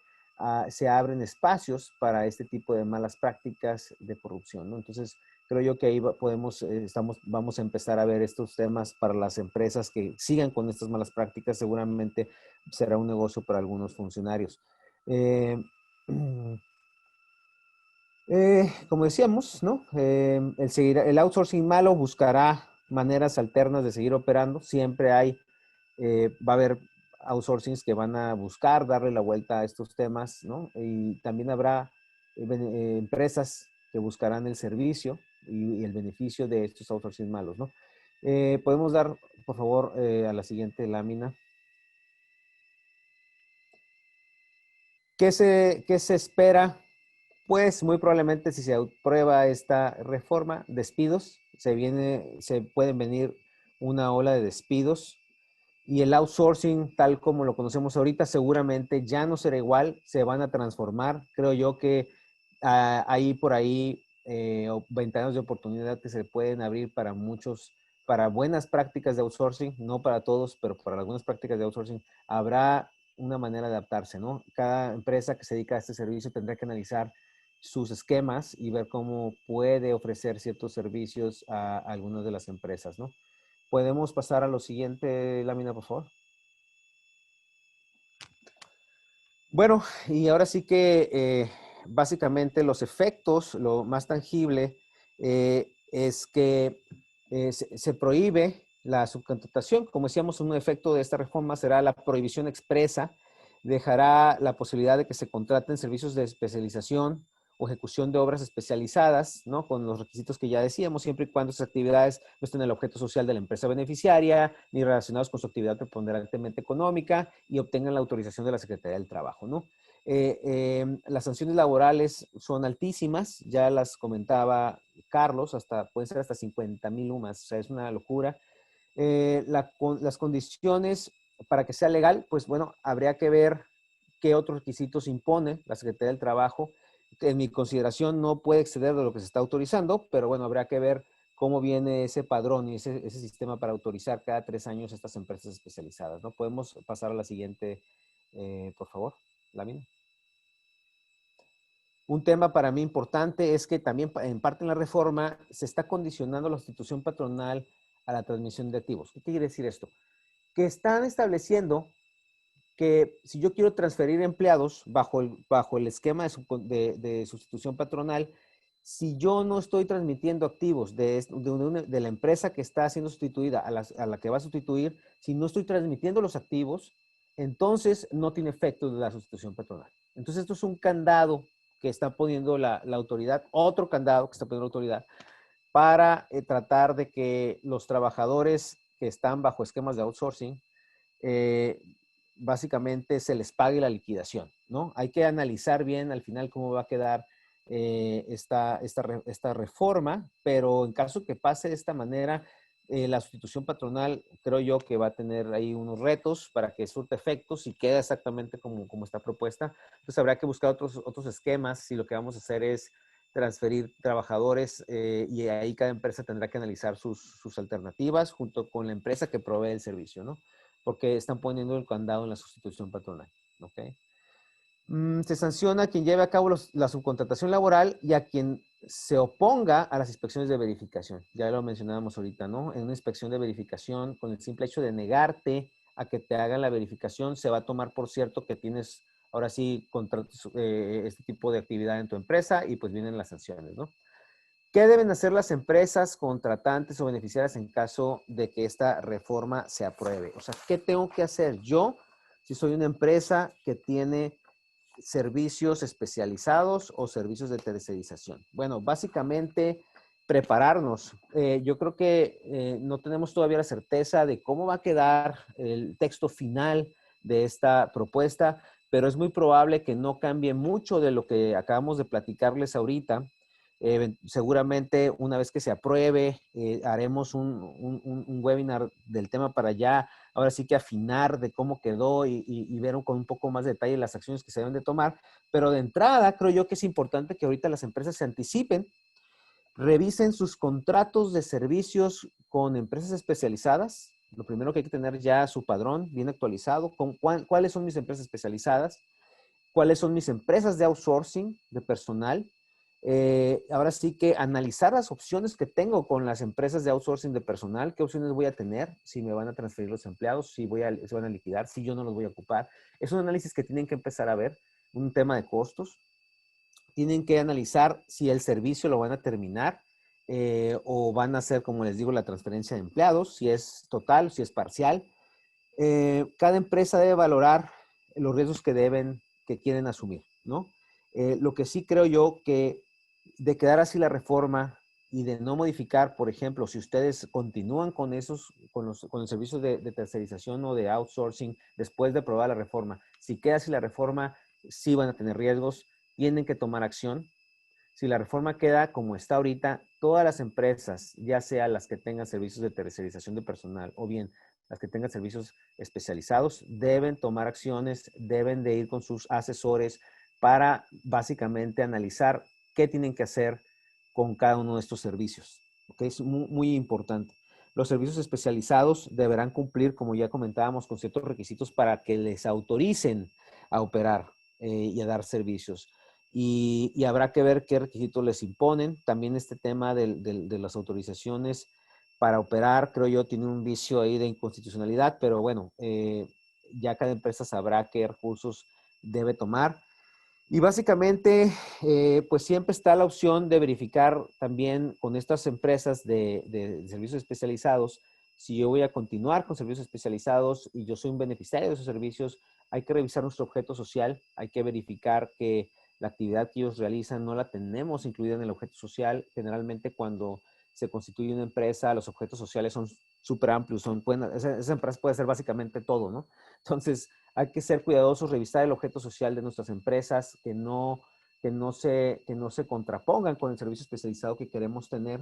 se abren espacios para este tipo de malas prácticas de corrupción, ¿no? Entonces, creo yo que ahí vamos a empezar a ver estos temas para las empresas que sigan con estas malas prácticas. Seguramente será un negocio para algunos funcionarios. Como decíamos, ¿no? El outsourcing malo buscará maneras alternas de seguir operando. Siempre va a haber outsourcings que van a buscar darle la vuelta a estos temas, ¿no? Y también habrá empresas que buscarán el servicio y el beneficio de estos outsourcings malos, ¿no? Podemos dar, por favor, a la siguiente lámina. ¿Qué se espera? Pues muy probablemente si se aprueba esta reforma, despidos, se pueden venir una ola de despidos y el outsourcing tal como lo conocemos ahorita seguramente ya no será igual, se van a transformar. Creo yo que hay por ahí ventanas de oportunidad que se pueden abrir para muchos, para buenas prácticas de outsourcing, no para todos, pero para algunas prácticas de outsourcing habrá una manera de adaptarse, ¿no? Cada empresa que se dedica a este servicio tendrá que analizar sus esquemas y ver cómo puede ofrecer ciertos servicios a algunas de las empresas, ¿no? Podemos pasar a lo siguiente lámina, por favor. Bueno, y ahora sí que básicamente los efectos, lo más tangible es que se prohíbe La subcontratación, como decíamos, un efecto de esta reforma será la prohibición expresa, dejará la posibilidad de que se contraten servicios de especialización o ejecución de obras especializadas, ¿no? Con los requisitos que ya decíamos, siempre y cuando esas actividades no estén en el objeto social de la empresa beneficiaria, ni relacionados con su actividad preponderantemente económica y obtengan la autorización de la Secretaría del Trabajo, ¿no? Las sanciones laborales son altísimas, ya las comentaba Carlos, pueden ser hasta 50,000 UMAS, o sea, es una locura. Las condiciones para que sea legal, pues bueno, habría que ver qué otros requisitos impone la Secretaría del Trabajo. En mi consideración no puede exceder de lo que se está autorizando, pero bueno, habría que ver cómo viene ese padrón y ese sistema para autorizar cada 3 años estas empresas especializadas, ¿no? Podemos pasar a la siguiente, por favor, Lámina. Un tema para mí importante es que también en parte en la reforma se está condicionando la sustitución patronal a la transmisión de activos. ¿Qué quiere decir esto? Que están estableciendo que si yo quiero transferir empleados bajo el esquema de sustitución patronal, si yo no estoy transmitiendo activos de la empresa que está siendo sustituida a la que va a sustituir, si no estoy transmitiendo los activos, entonces no tiene efecto de la sustitución patronal. Entonces esto es un candado que está poniendo la autoridad, otro candado que está poniendo la autoridad para tratar de que los trabajadores que están bajo esquemas de outsourcing básicamente se les pague la liquidación, ¿no? Hay que analizar bien al final cómo va a quedar esta reforma, pero en caso que pase de esta manera, la sustitución patronal creo yo que va a tener ahí unos retos para que surta efectos y quede exactamente como está propuesta. Entonces habrá que buscar otros esquemas si lo que vamos a hacer es transferir trabajadores y ahí cada empresa tendrá que analizar sus alternativas junto con la empresa que provee el servicio, ¿no? Porque están poniendo el candado en la sustitución patronal, ¿ok? Se sanciona a quien lleve a cabo la subcontratación laboral y a quien se oponga a las inspecciones de verificación. Ya lo mencionábamos ahorita, ¿no? En una inspección de verificación, con el simple hecho de negarte a que te hagan la verificación, se va a tomar por cierto que tienes, ahora sí, este tipo de actividad en tu empresa y pues vienen las sanciones, ¿no? ¿Qué deben hacer las empresas contratantes o beneficiarias en caso de que esta reforma se apruebe? O sea, ¿qué tengo que hacer yo si soy una empresa que tiene servicios especializados o servicios de tercerización? Bueno, básicamente prepararnos. Yo creo que no tenemos todavía la certeza de cómo va a quedar el texto final de esta propuesta, pero es muy probable que no cambie mucho de lo que acabamos de platicarles ahorita. Seguramente una vez que se apruebe, haremos un webinar del tema para ya, ahora sí que afinar de cómo quedó y ver con un poco más de detalle las acciones que se deben de tomar. Pero de entrada, creo yo que es importante que ahorita las empresas se anticipen, revisen sus contratos de servicios con empresas especializadas. Lo primero que hay que tener ya su padrón bien actualizado, cuáles son mis empresas especializadas, cuáles son mis empresas de outsourcing de personal. Ahora sí que analizar las opciones que tengo con las empresas de outsourcing de personal, qué opciones voy a tener, si me van a transferir los empleados, si se van a liquidar, si yo no los voy a ocupar. Es un análisis que tienen que empezar a ver, un tema de costos. Tienen que analizar si el servicio lo van a terminar o van a hacer, como les digo, la transferencia de empleados, si es total, si es parcial. Cada empresa debe valorar los riesgos que quieren asumir, ¿no? Lo que sí creo yo que de quedar así la reforma y de no modificar, por ejemplo, si ustedes continúan con los servicios de tercerización o de outsourcing después de aprobar la reforma, si queda así la reforma, sí van a tener riesgos, tienen que tomar acción. Si la reforma queda como está ahorita, todas las empresas, ya sea las que tengan servicios de tercerización de personal o bien las que tengan servicios especializados, deben tomar acciones, deben de ir con sus asesores para básicamente analizar qué tienen que hacer con cada uno de estos servicios. ¿Okay? Es muy, muy importante. Los servicios especializados deberán cumplir, como ya comentábamos, con ciertos requisitos para que les autoricen a operar y a dar servicios. Y habrá que ver qué requisitos les imponen. También este tema de las autorizaciones para operar, creo yo, tiene un vicio ahí de inconstitucionalidad, pero bueno, ya cada empresa sabrá qué recursos debe tomar. Y básicamente, pues siempre está la opción de verificar también con estas empresas de servicios especializados si yo voy a continuar con servicios especializados y yo soy un beneficiario de esos servicios, hay que revisar nuestro objeto social, hay que verificar que la actividad que ellos realizan no la tenemos incluida en el objeto social. Generalmente cuando se constituye una empresa, los objetos sociales son súper amplios, esa empresa puede hacer básicamente todo, ¿no? Entonces, hay que ser cuidadosos, revisar el objeto social de nuestras empresas, que no se contrapongan con el servicio especializado que queremos tener.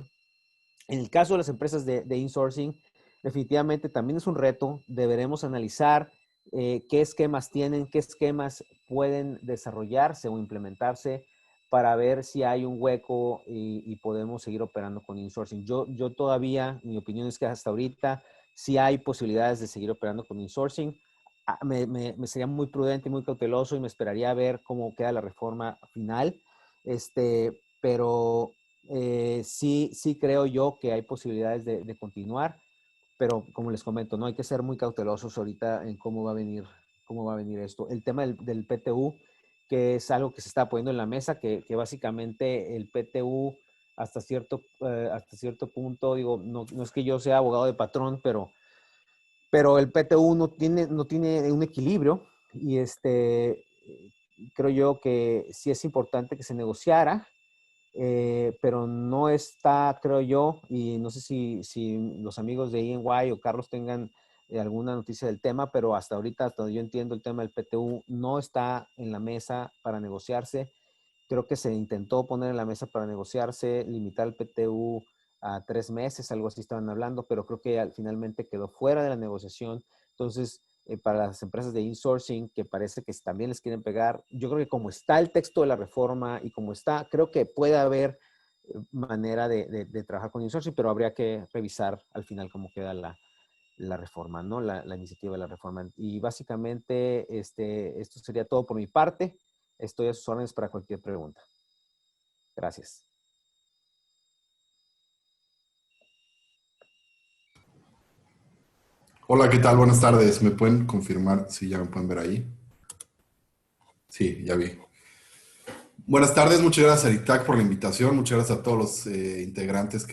En el caso de las empresas de insourcing, definitivamente también es un reto. Deberemos analizar qué esquemas tienen, qué esquemas pueden desarrollarse o implementarse para ver si hay un hueco y podemos seguir operando con insourcing. Yo todavía, mi opinión es que hasta ahorita sí hay posibilidades de seguir operando con insourcing. Me sería muy prudente y muy cauteloso y me esperaría a ver cómo queda la reforma final. Pero sí creo yo que hay posibilidades de continuar, pero como les comento, no hay que ser muy cautelosos ahorita en cómo va a venir esto. El tema del PTU, que es algo que se está poniendo en la mesa, que básicamente el PTU hasta cierto punto, digo, no es que yo sea abogado de patrón, pero el PTU no tiene un equilibrio y creo yo que sí es importante que se negociara, pero no está, creo yo, y no sé si los amigos de EY o Carlos tengan alguna noticia del tema, pero hasta ahorita, hasta donde yo entiendo, el tema del PTU no está en la mesa para negociarse. Creo que se intentó poner en la mesa para negociarse, limitar el PTU a 3 meses, algo así estaban hablando, pero creo que finalmente quedó fuera de la negociación. Entonces, para las empresas de insourcing, que parece que también les quieren pegar, yo creo que como está el texto de la reforma y como está, creo que puede haber manera de trabajar con insourcing, pero habría que revisar al final cómo queda la reforma, ¿no? La iniciativa de la reforma. Y básicamente esto sería todo por mi parte. Estoy a sus órdenes para cualquier pregunta. Gracias. Hola, ¿qué tal? Buenas tardes. ¿Me pueden confirmar si ya me pueden ver ahí? Sí, ya vi. Buenas tardes, muchas gracias a Aritac por la invitación, muchas gracias a todos los integrantes,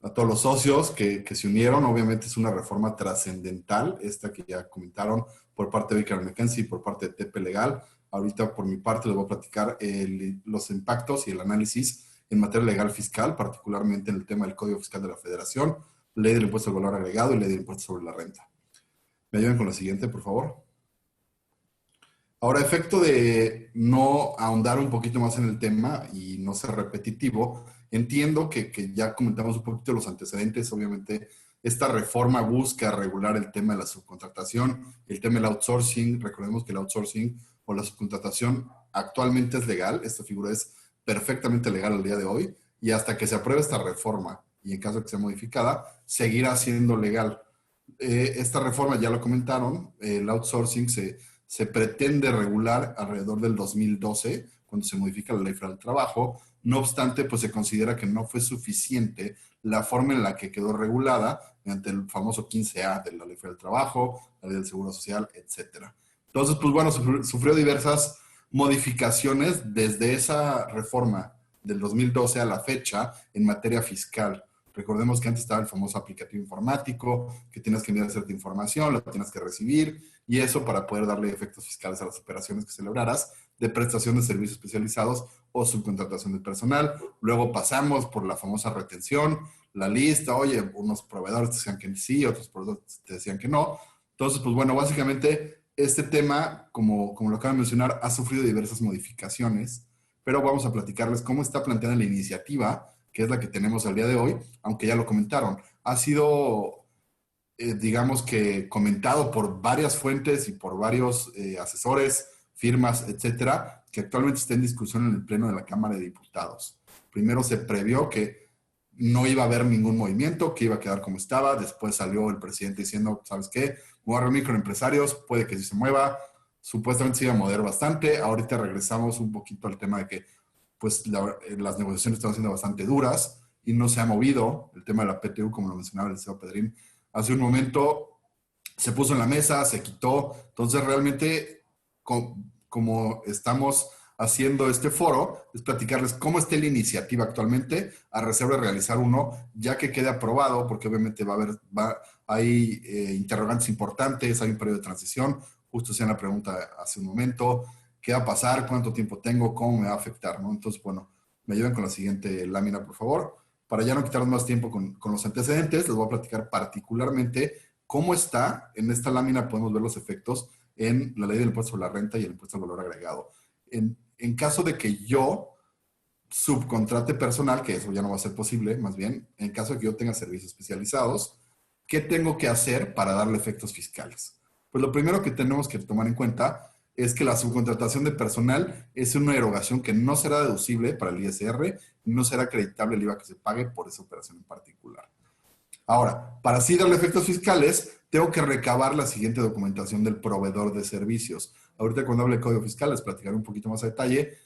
a todos los socios que se unieron. Obviamente es una reforma trascendental, esta que ya comentaron por parte de Baker McKenzie y por parte de TP Legal. Ahorita por mi parte les voy a platicar los impactos y el análisis en materia legal fiscal, particularmente en el tema del Código Fiscal de la Federación, Ley del Impuesto al Valor Agregado y Ley del Impuesto sobre la Renta. ¿Me ayudan con la siguiente, por favor? Ahora, a efecto de no ahondar un poquito más en el tema y no ser repetitivo, entiendo que ya comentamos un poquito los antecedentes. Obviamente, esta reforma busca regular el tema de la subcontratación, el tema del outsourcing. Recordemos que el outsourcing o la subcontratación actualmente es legal. Esta figura es perfectamente legal al día de hoy y hasta que se apruebe esta reforma y en caso de que sea modificada, seguirá siendo legal. Esta reforma, ya lo comentaron, el outsourcing se pretende regular alrededor del 2012, cuando se modifica la Ley Federal del Trabajo. No obstante, pues se considera que no fue suficiente la forma en la que quedó regulada mediante el famoso 15A de la Ley Federal del Trabajo, la Ley del Seguro Social, etc. Entonces, pues bueno, sufrió diversas modificaciones desde esa reforma del 2012 a la fecha en materia fiscal. Recordemos que antes estaba el famoso aplicativo informático, que tienes que enviar cierta información, la tienes que recibir, y eso para poder darle efectos fiscales a las operaciones que celebraras de prestación de servicios especializados o subcontratación de personal. Luego pasamos por la famosa retención, la lista, oye, unos proveedores te decían que sí, otros proveedores te decían que no. Entonces, pues bueno, básicamente este tema, como lo acaban de mencionar, ha sufrido diversas modificaciones, pero vamos a platicarles cómo está planteada la iniciativa, que es la que tenemos al día de hoy, aunque ya lo comentaron. Ha sido, digamos que comentado por varias fuentes y por varios asesores, firmas, etcétera, que actualmente está en discusión en el Pleno de la Cámara de Diputados. Primero se previó que no iba a haber ningún movimiento, que iba a quedar como estaba. Después salió el presidente diciendo, ¿sabes qué? Me voy a reunir con empresarios, puede que sí se mueva. Supuestamente se iba a mover bastante. Ahorita regresamos un poquito al tema de que pues las negociaciones están siendo bastante duras y no se ha movido. El tema de la PTU, como lo mencionaba el CEO Pedrín, hace un momento se puso en la mesa, se quitó. Entonces, realmente, como estamos haciendo este foro es platicarles cómo está la iniciativa actualmente, a reserva de realizar uno, ya que quede aprobado, porque obviamente hay interrogantes importantes, hay un periodo de transición, justo hacían la pregunta hace un momento, ¿qué va a pasar? ¿Cuánto tiempo tengo? ¿Cómo me va a afectar? ¿No? Entonces, bueno, me ayudan con la siguiente lámina, por favor. Para ya no quitarnos más tiempo con los antecedentes, les voy a platicar particularmente cómo está. En esta lámina podemos ver los efectos en la ley del impuesto sobre la renta y el impuesto al valor agregado. En caso de que yo subcontrate personal, que eso ya no va a ser posible, más bien, en caso de que yo tenga servicios especializados, ¿qué tengo que hacer para darle efectos fiscales? Pues lo primero que tenemos que tomar en cuenta es que la subcontratación de personal es una erogación que no será deducible para el ISR, no será acreditable el IVA que se pague por esa operación en particular. Ahora, para así darle efectos fiscales, tengo que recabar la siguiente documentación del proveedor de servicios. Ahorita cuando hable de código fiscal les platicaré un poquito más a detalle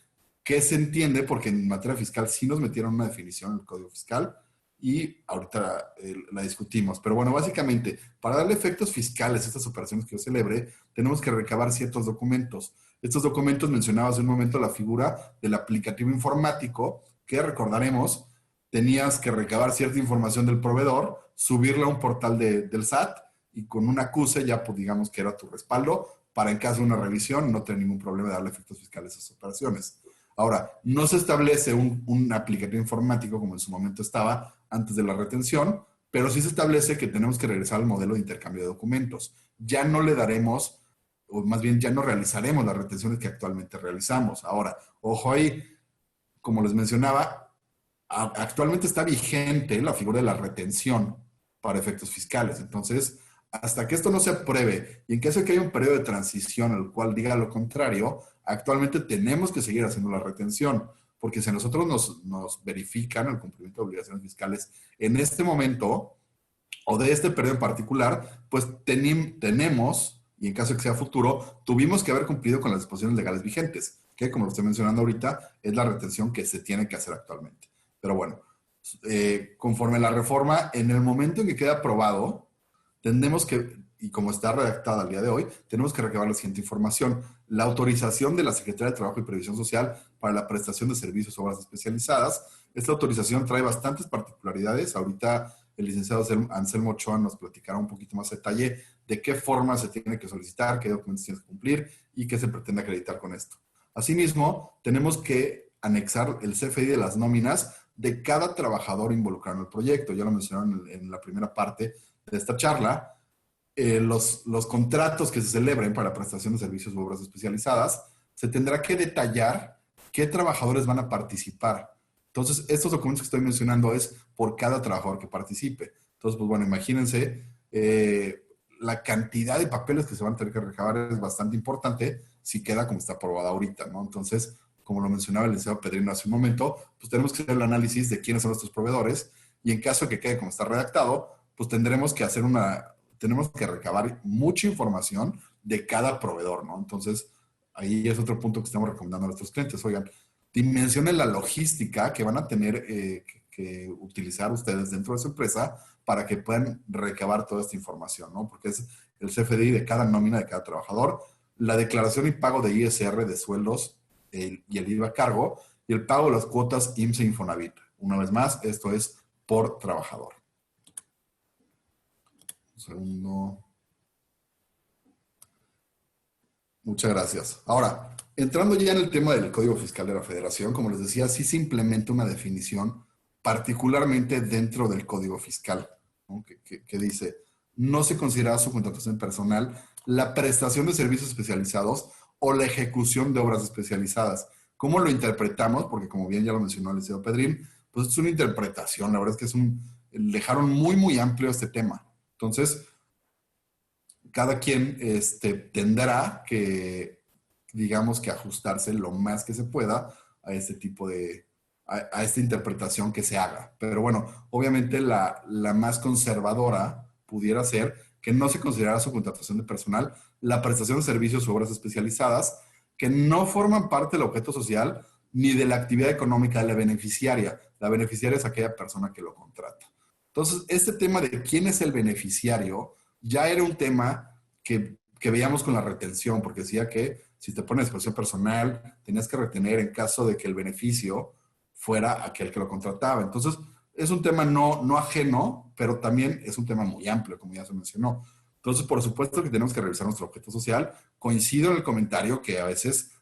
qué se entiende, porque en materia fiscal sí nos metieron una definición en el código fiscal y ahorita la discutimos. Pero bueno, básicamente, para darle efectos fiscales a estas operaciones que yo celebre, tenemos que recabar ciertos documentos. Estos documentos mencionaba hace un momento la figura del aplicativo informático, que recordaremos, tenías que recabar cierta información del proveedor, subirla a un portal del SAT y con un acuse ya, pues digamos que era tu respaldo para en caso de una revisión no tener ningún problema de darle efectos fiscales a esas operaciones. Ahora, no se establece un aplicativo informático como en su momento estaba antes de la retención, pero sí se establece que tenemos que regresar al modelo de intercambio de documentos. Ya no le daremos, o más bien ya no realizaremos las retenciones que actualmente realizamos. Ahora, ojo ahí, como les mencionaba, actualmente está vigente la figura de la retención para efectos fiscales. Entonces, hasta que esto no se apruebe y en caso de que haya un periodo de transición al cual diga lo contrario, actualmente tenemos que seguir haciendo la retención, porque si a nosotros nos verifican el cumplimiento de obligaciones fiscales en este momento o de este periodo en particular, pues tenemos, y en caso de que sea futuro, tuvimos que haber cumplido con las disposiciones legales vigentes, que como lo estoy mencionando ahorita, es la retención que se tiene que hacer actualmente. Pero bueno, conforme a la reforma, en el momento en que quede aprobado, tenemos que, y como está redactada al día de hoy, tenemos que recabar la siguiente información. La autorización de la Secretaría de Trabajo y Previsión Social para la prestación de servicios o obras especializadas. Esta autorización trae bastantes particularidades. Ahorita el licenciado Anselmo Ochoa nos platicará un poquito más a detalle de qué forma se tiene que solicitar, qué documentos tienes que cumplir y qué se pretende acreditar con esto. Asimismo, tenemos que anexar el CFDI de las nóminas de cada trabajador involucrado en el proyecto. Ya lo mencionaron en la primera parte de esta charla. Los contratos que se celebren para prestación de servicios u obras especializadas, se tendrá que detallar qué trabajadores van a participar. Entonces, estos documentos que estoy mencionando es por cada trabajador que participe. Entonces, pues bueno, imagínense, la cantidad de papeles que se van a tener que recabar es bastante importante si queda como está aprobada ahorita, ¿no? Entonces, como lo mencionaba el licenciado Pedrino hace un momento, pues tenemos que hacer el análisis de quiénes son nuestros proveedores y en caso de que quede como está redactado, pues tendremos que tenemos que recabar mucha información de cada proveedor, ¿no? Entonces, ahí es otro punto que estamos recomendando a nuestros clientes. Oigan, dimensionen la logística que van a tener que utilizar ustedes dentro de su empresa para que puedan recabar toda esta información, ¿no? Porque es el CFDI de cada nómina de cada trabajador, la declaración y pago de ISR de sueldos y el IVA a cargo, y el pago de las cuotas IMSS e Infonavit. Una vez más, esto es por trabajador. Un segundo. Muchas gracias. Ahora, entrando ya en el tema del Código Fiscal de la Federación, como les decía, sí se implementa una definición particularmente dentro del Código Fiscal, ¿no? que dice, no se considera subcontratación personal la prestación de servicios especializados o la ejecución de obras especializadas. ¿Cómo lo interpretamos? Porque como bien ya lo mencionó el licenciado Pedrín, pues es una interpretación, la verdad es que dejaron muy, muy amplio este tema. Entonces, cada quien tendrá que, digamos, que ajustarse lo más que se pueda a este tipo a esta interpretación que se haga. Pero bueno, obviamente la más conservadora pudiera ser que no se considerara subcontratación de personal la prestación de servicios u obras especializadas que no forman parte del objeto social ni de la actividad económica de la beneficiaria. La beneficiaria es aquella persona que lo contrata. Entonces, este tema de quién es el beneficiario ya era un tema que veíamos con la retención, porque decía que si te pones exposición personal, tenías que retener en caso de que el beneficio fuera aquel que lo contrataba. Entonces, es un tema no ajeno, pero también es un tema muy amplio, como ya se mencionó. Entonces, por supuesto que tenemos que revisar nuestro objeto social. Coincido en el comentario que a veces,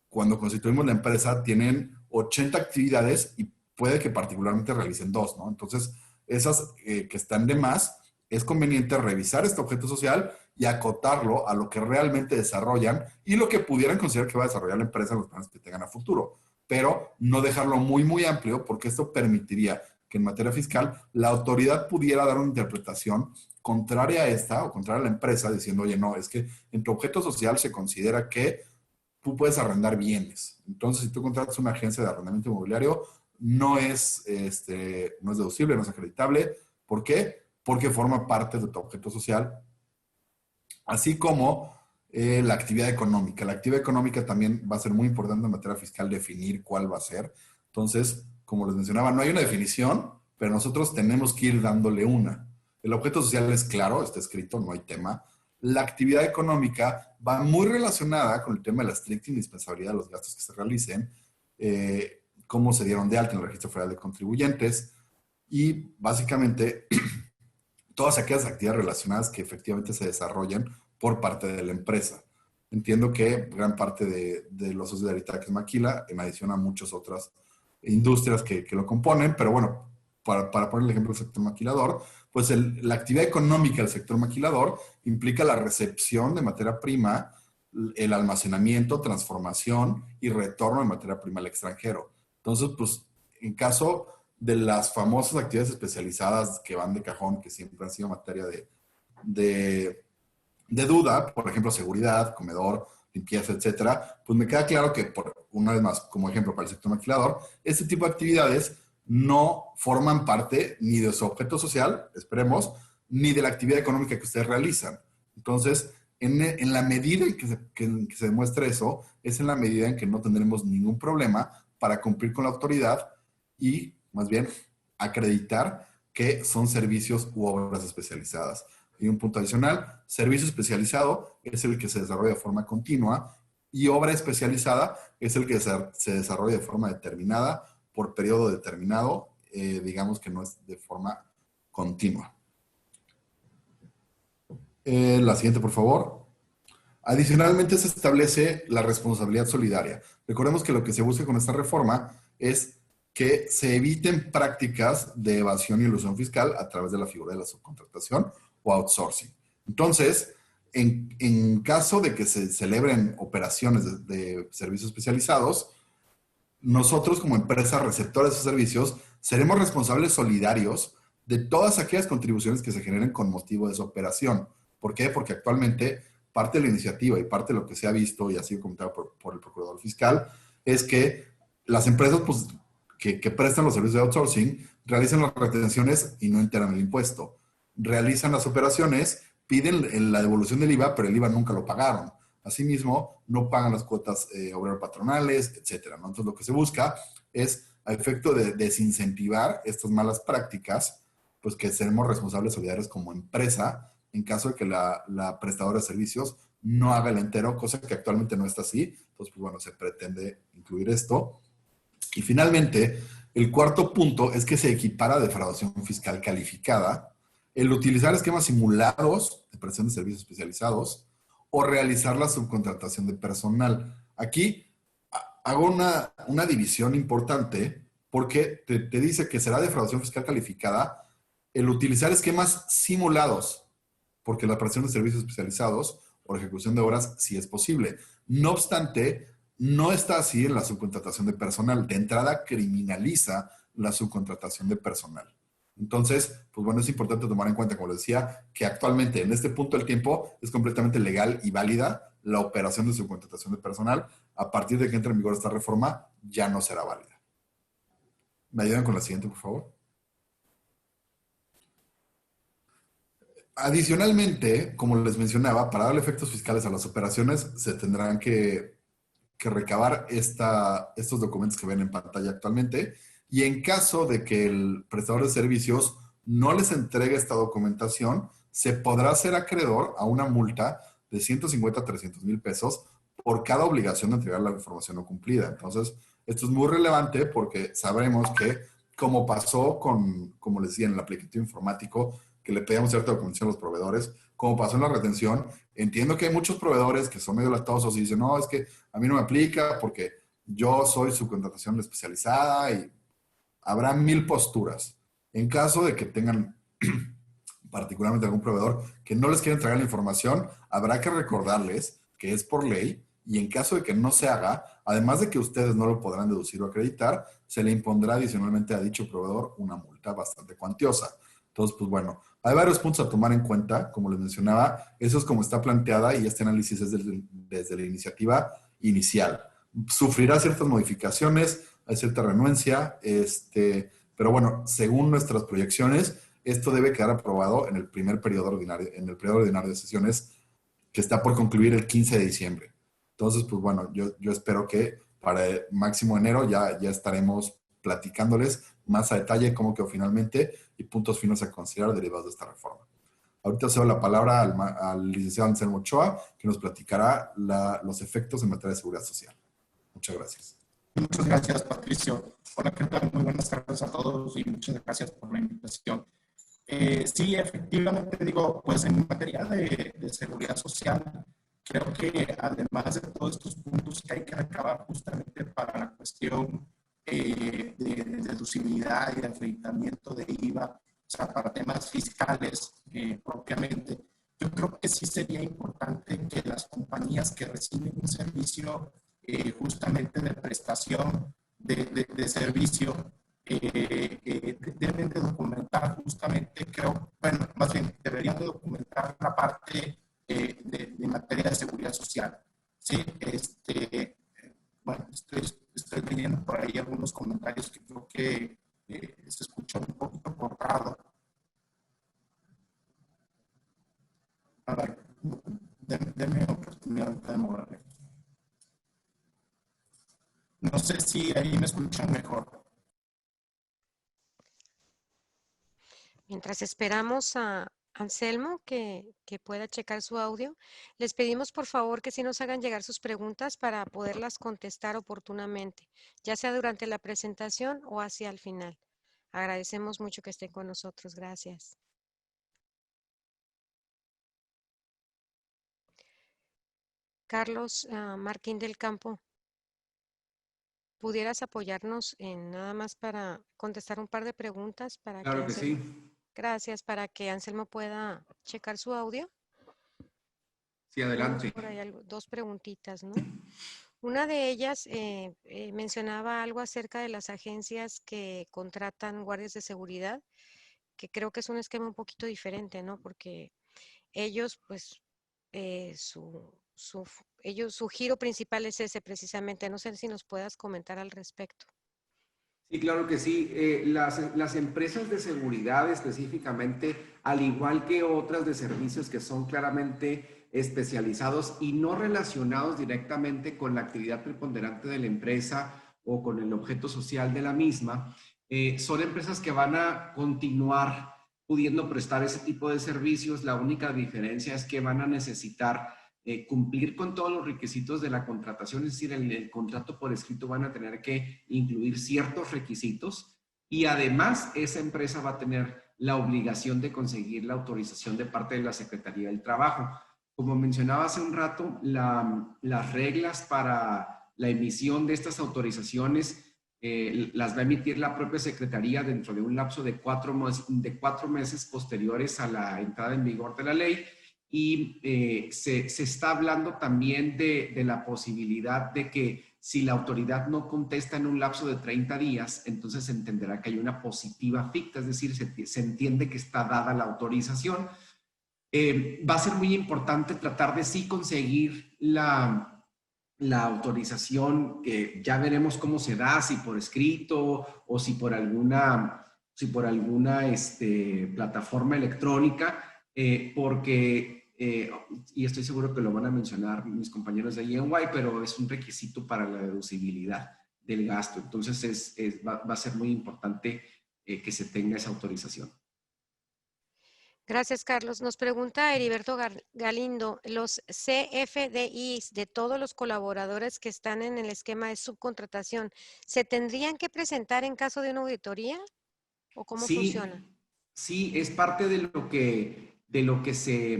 cuando constituimos la empresa, tienen 80 actividades y puede que particularmente realicen 2, ¿no? Entonces, esas que están de más, es conveniente revisar este objeto social y acotarlo a lo que realmente desarrollan y lo que pudieran considerar que va a desarrollar la empresa en los planes que tengan a futuro. Pero no dejarlo muy amplio, porque esto permitiría que en materia fiscal la autoridad pudiera dar una interpretación contraria a esta o contraria a la empresa, diciendo, oye, no, es que en tu objeto social se considera que tú puedes arrendar bienes. Entonces, si tú contratas una agencia de arrendamiento inmobiliario, no es deducible, no es acreditable. ¿Por qué? Porque forma parte de tu objeto social, así como la actividad económica. La actividad económica también va a ser muy importante en materia fiscal definir cuál va a ser. Entonces, como les mencionaba, no hay una definición, pero nosotros tenemos que ir dándole una. El objeto social es claro, está escrito, no hay tema. La actividad económica va muy relacionada con el tema de la estricta indispensabilidad de los gastos que se realicen, cómo se dieron de alta en el Registro Federal de Contribuyentes y básicamente todas aquellas actividades relacionadas que efectivamente se desarrollan por parte de la empresa. Entiendo que gran parte de los socios de Aritac es maquila, en adición a muchas otras industrias que lo componen, pero bueno, para poner el ejemplo del sector maquilador, pues la actividad económica del sector maquilador implica la recepción de materia prima, el almacenamiento, transformación y retorno de materia prima al extranjero. Entonces, pues, en caso de las famosas actividades especializadas que van de cajón, que siempre han sido materia de duda, por ejemplo, seguridad, comedor, limpieza, etcétera, pues me queda claro que, una vez más, como ejemplo para el sector maquilador, este tipo de actividades no forman parte ni de su objeto social, esperemos, ni de la actividad económica que ustedes realizan. Entonces, en la medida en que se demuestre eso, es en la medida en que no tendremos ningún problema para cumplir con la autoridad y, más bien, acreditar que son servicios u obras especializadas. Y un punto adicional, servicio especializado es el que se desarrolla de forma continua y obra especializada es el que se desarrolla de forma determinada por periodo determinado, digamos que no es de forma continua. La siguiente, por favor. Adicionalmente, se establece la responsabilidad solidaria. Recordemos que lo que se busca con esta reforma es que se eviten prácticas de evasión y elusión fiscal a través de la figura de la subcontratación o outsourcing. Entonces, en caso de que se celebren operaciones de servicios especializados, nosotros como empresa receptora de esos servicios seremos responsables solidarios de todas aquellas contribuciones que se generen con motivo de esa operación. ¿Por qué? Porque actualmente parte de la iniciativa y parte de lo que se ha visto y ha sido comentado por el procurador fiscal es que las empresas pues, que prestan los servicios de outsourcing realizan las retenciones y no integran el impuesto. Realizan las operaciones, piden la devolución del IVA, pero el IVA nunca lo pagaron. Asimismo, no pagan las cuotas obrero patronales, etcétera, ¿no? Entonces, lo que se busca es, a efecto de desincentivar estas malas prácticas, pues que seremos responsables solidarios como empresa en caso de que la prestadora de servicios no haga el entero, cosa que actualmente no está así. Entonces, pues bueno, se pretende incluir esto. Y finalmente, el cuarto punto es que se equipara defraudación fiscal calificada, el utilizar esquemas simulados de prestación de servicios especializados o realizar la subcontratación de personal. Aquí hago una división importante porque te dice que será defraudación fiscal calificada el utilizar esquemas simulados, porque la prestación de servicios especializados o ejecución de obras sí es posible. No obstante, no está así en la subcontratación de personal. De entrada, criminaliza la subcontratación de personal. Entonces, pues bueno, es importante tomar en cuenta, como les decía, que actualmente en este punto del tiempo es completamente legal y válida la operación de subcontratación de personal. A partir de que entre en vigor esta reforma, ya no será válida. ¿Me ayudan con la siguiente, por favor? Adicionalmente, como les mencionaba, para darle efectos fiscales a las operaciones, se tendrán que recabar estos documentos que ven en pantalla actualmente. Y en caso de que el prestador de servicios no les entregue esta documentación, se podrá ser acreedor a una multa de 150 a 300 mil pesos por cada obligación de entregar la información no cumplida. Entonces, esto es muy relevante porque sabremos que, como pasó con, como les decía, en el aplicativo informático, que le pedíamos cierta documentación a los proveedores, como pasó en la retención, entiendo que hay muchos proveedores que son medio latosos y dicen, no, es que a mí no me aplica porque yo soy subcontratación especializada y habrá 1000 posturas. En caso de que tengan particularmente algún proveedor que no les quiera entregar la información, habrá que recordarles que es por ley y en caso de que no se haga, además de que ustedes no lo podrán deducir o acreditar, se le impondrá adicionalmente a dicho proveedor una multa bastante cuantiosa. Entonces, pues bueno, hay varios puntos a tomar en cuenta, como les mencionaba, eso es como está planteada y este análisis es desde la iniciativa inicial. Sufrirá ciertas modificaciones, hay cierta renuencia, pero bueno, según nuestras proyecciones, esto debe quedar aprobado en el primer periodo ordinario, en el periodo ordinario de sesiones que está por concluir el 15 de diciembre. Entonces, pues bueno, yo espero que para el máximo enero ya estaremos platicándoles más a detalle cómo quedó finalmente y puntos finos a considerar derivados de esta reforma. Ahorita cedo la palabra al licenciado Anselmo Ochoa, que nos platicará los efectos en materia de seguridad social. Muchas gracias. Muchas gracias, Patricio. Hola, ¿qué tal? Muy buenas tardes a todos y muchas gracias por la invitación. Sí, efectivamente, digo, pues en materia de seguridad social, creo que además de todos estos puntos que hay que recabar justamente para la cuestión de deducibilidad y de acreditamiento de IVA, o sea, para temas fiscales propiamente, yo creo que sí sería importante que las compañías que reciben un servicio justamente de prestación de servicio deben de documentar justamente, creo, bueno, más bien deberían de documentar la parte de materia de seguridad social. Sí, bueno, estoy leyendo por ahí algunos comentarios que creo que se escuchan un poquito cortado. A ver, denme oportunidad de moverme. No sé si ahí me escuchan mejor. Mientras esperamos a Anselmo que pueda checar su audio, les pedimos por favor que sí nos hagan llegar sus preguntas para poderlas contestar oportunamente, ya sea durante la presentación o hacia el final. Agradecemos mucho que estén con nosotros. Gracias. Carlos Martín del Campo, ¿pudieras apoyarnos en nada más para contestar un par de preguntas para que Claro que Anselmo... sí. Gracias, para que Anselmo pueda checar su audio. Sí, Tenemos adelante. por ahí dos preguntitas, ¿no? Una de ellas mencionaba algo acerca de las agencias que contratan guardias de seguridad, que creo que es un esquema un poquito diferente, ¿no? Porque ellos, pues, su giro principal es ese precisamente. No sé si nos puedas comentar al respecto. Sí, claro que sí. Las empresas de seguridad específicamente, al igual que otras de servicios que son claramente especializados y no relacionados directamente con la actividad preponderante de la empresa o con el objeto social de la misma, son empresas que van a continuar pudiendo prestar ese tipo de servicios. La única diferencia es que van a necesitar cumplir con todos los requisitos de la contratación, es decir, el contrato por escrito van a tener que incluir ciertos requisitos y además esa empresa va a tener la obligación de conseguir la autorización de parte de la Secretaría del Trabajo. Como mencionaba hace un rato, las reglas para la emisión de estas autorizaciones las va a emitir la propia Secretaría dentro de un lapso de 4 meses posteriores a la entrada en vigor de la ley. Y se está hablando también de la posibilidad de que si la autoridad no contesta en un lapso de 30 días, entonces se entenderá que hay una positiva ficta, es decir, se entiende que está dada la autorización. Va a ser muy importante tratar de sí conseguir la autorización, que ya veremos cómo se da, si por escrito o si por alguna plataforma electrónica, porque y estoy seguro que lo van a mencionar mis compañeros de EY, pero es un requisito para la deducibilidad del gasto. Entonces va a ser muy importante que se tenga esa autorización. Gracias, Carlos. Nos pregunta Heriberto Galindo, los CFDIs de todos los colaboradores que están en el esquema de subcontratación, ¿se tendrían que presentar en caso de una auditoría o cómo funciona? Sí, sí, es parte de lo que se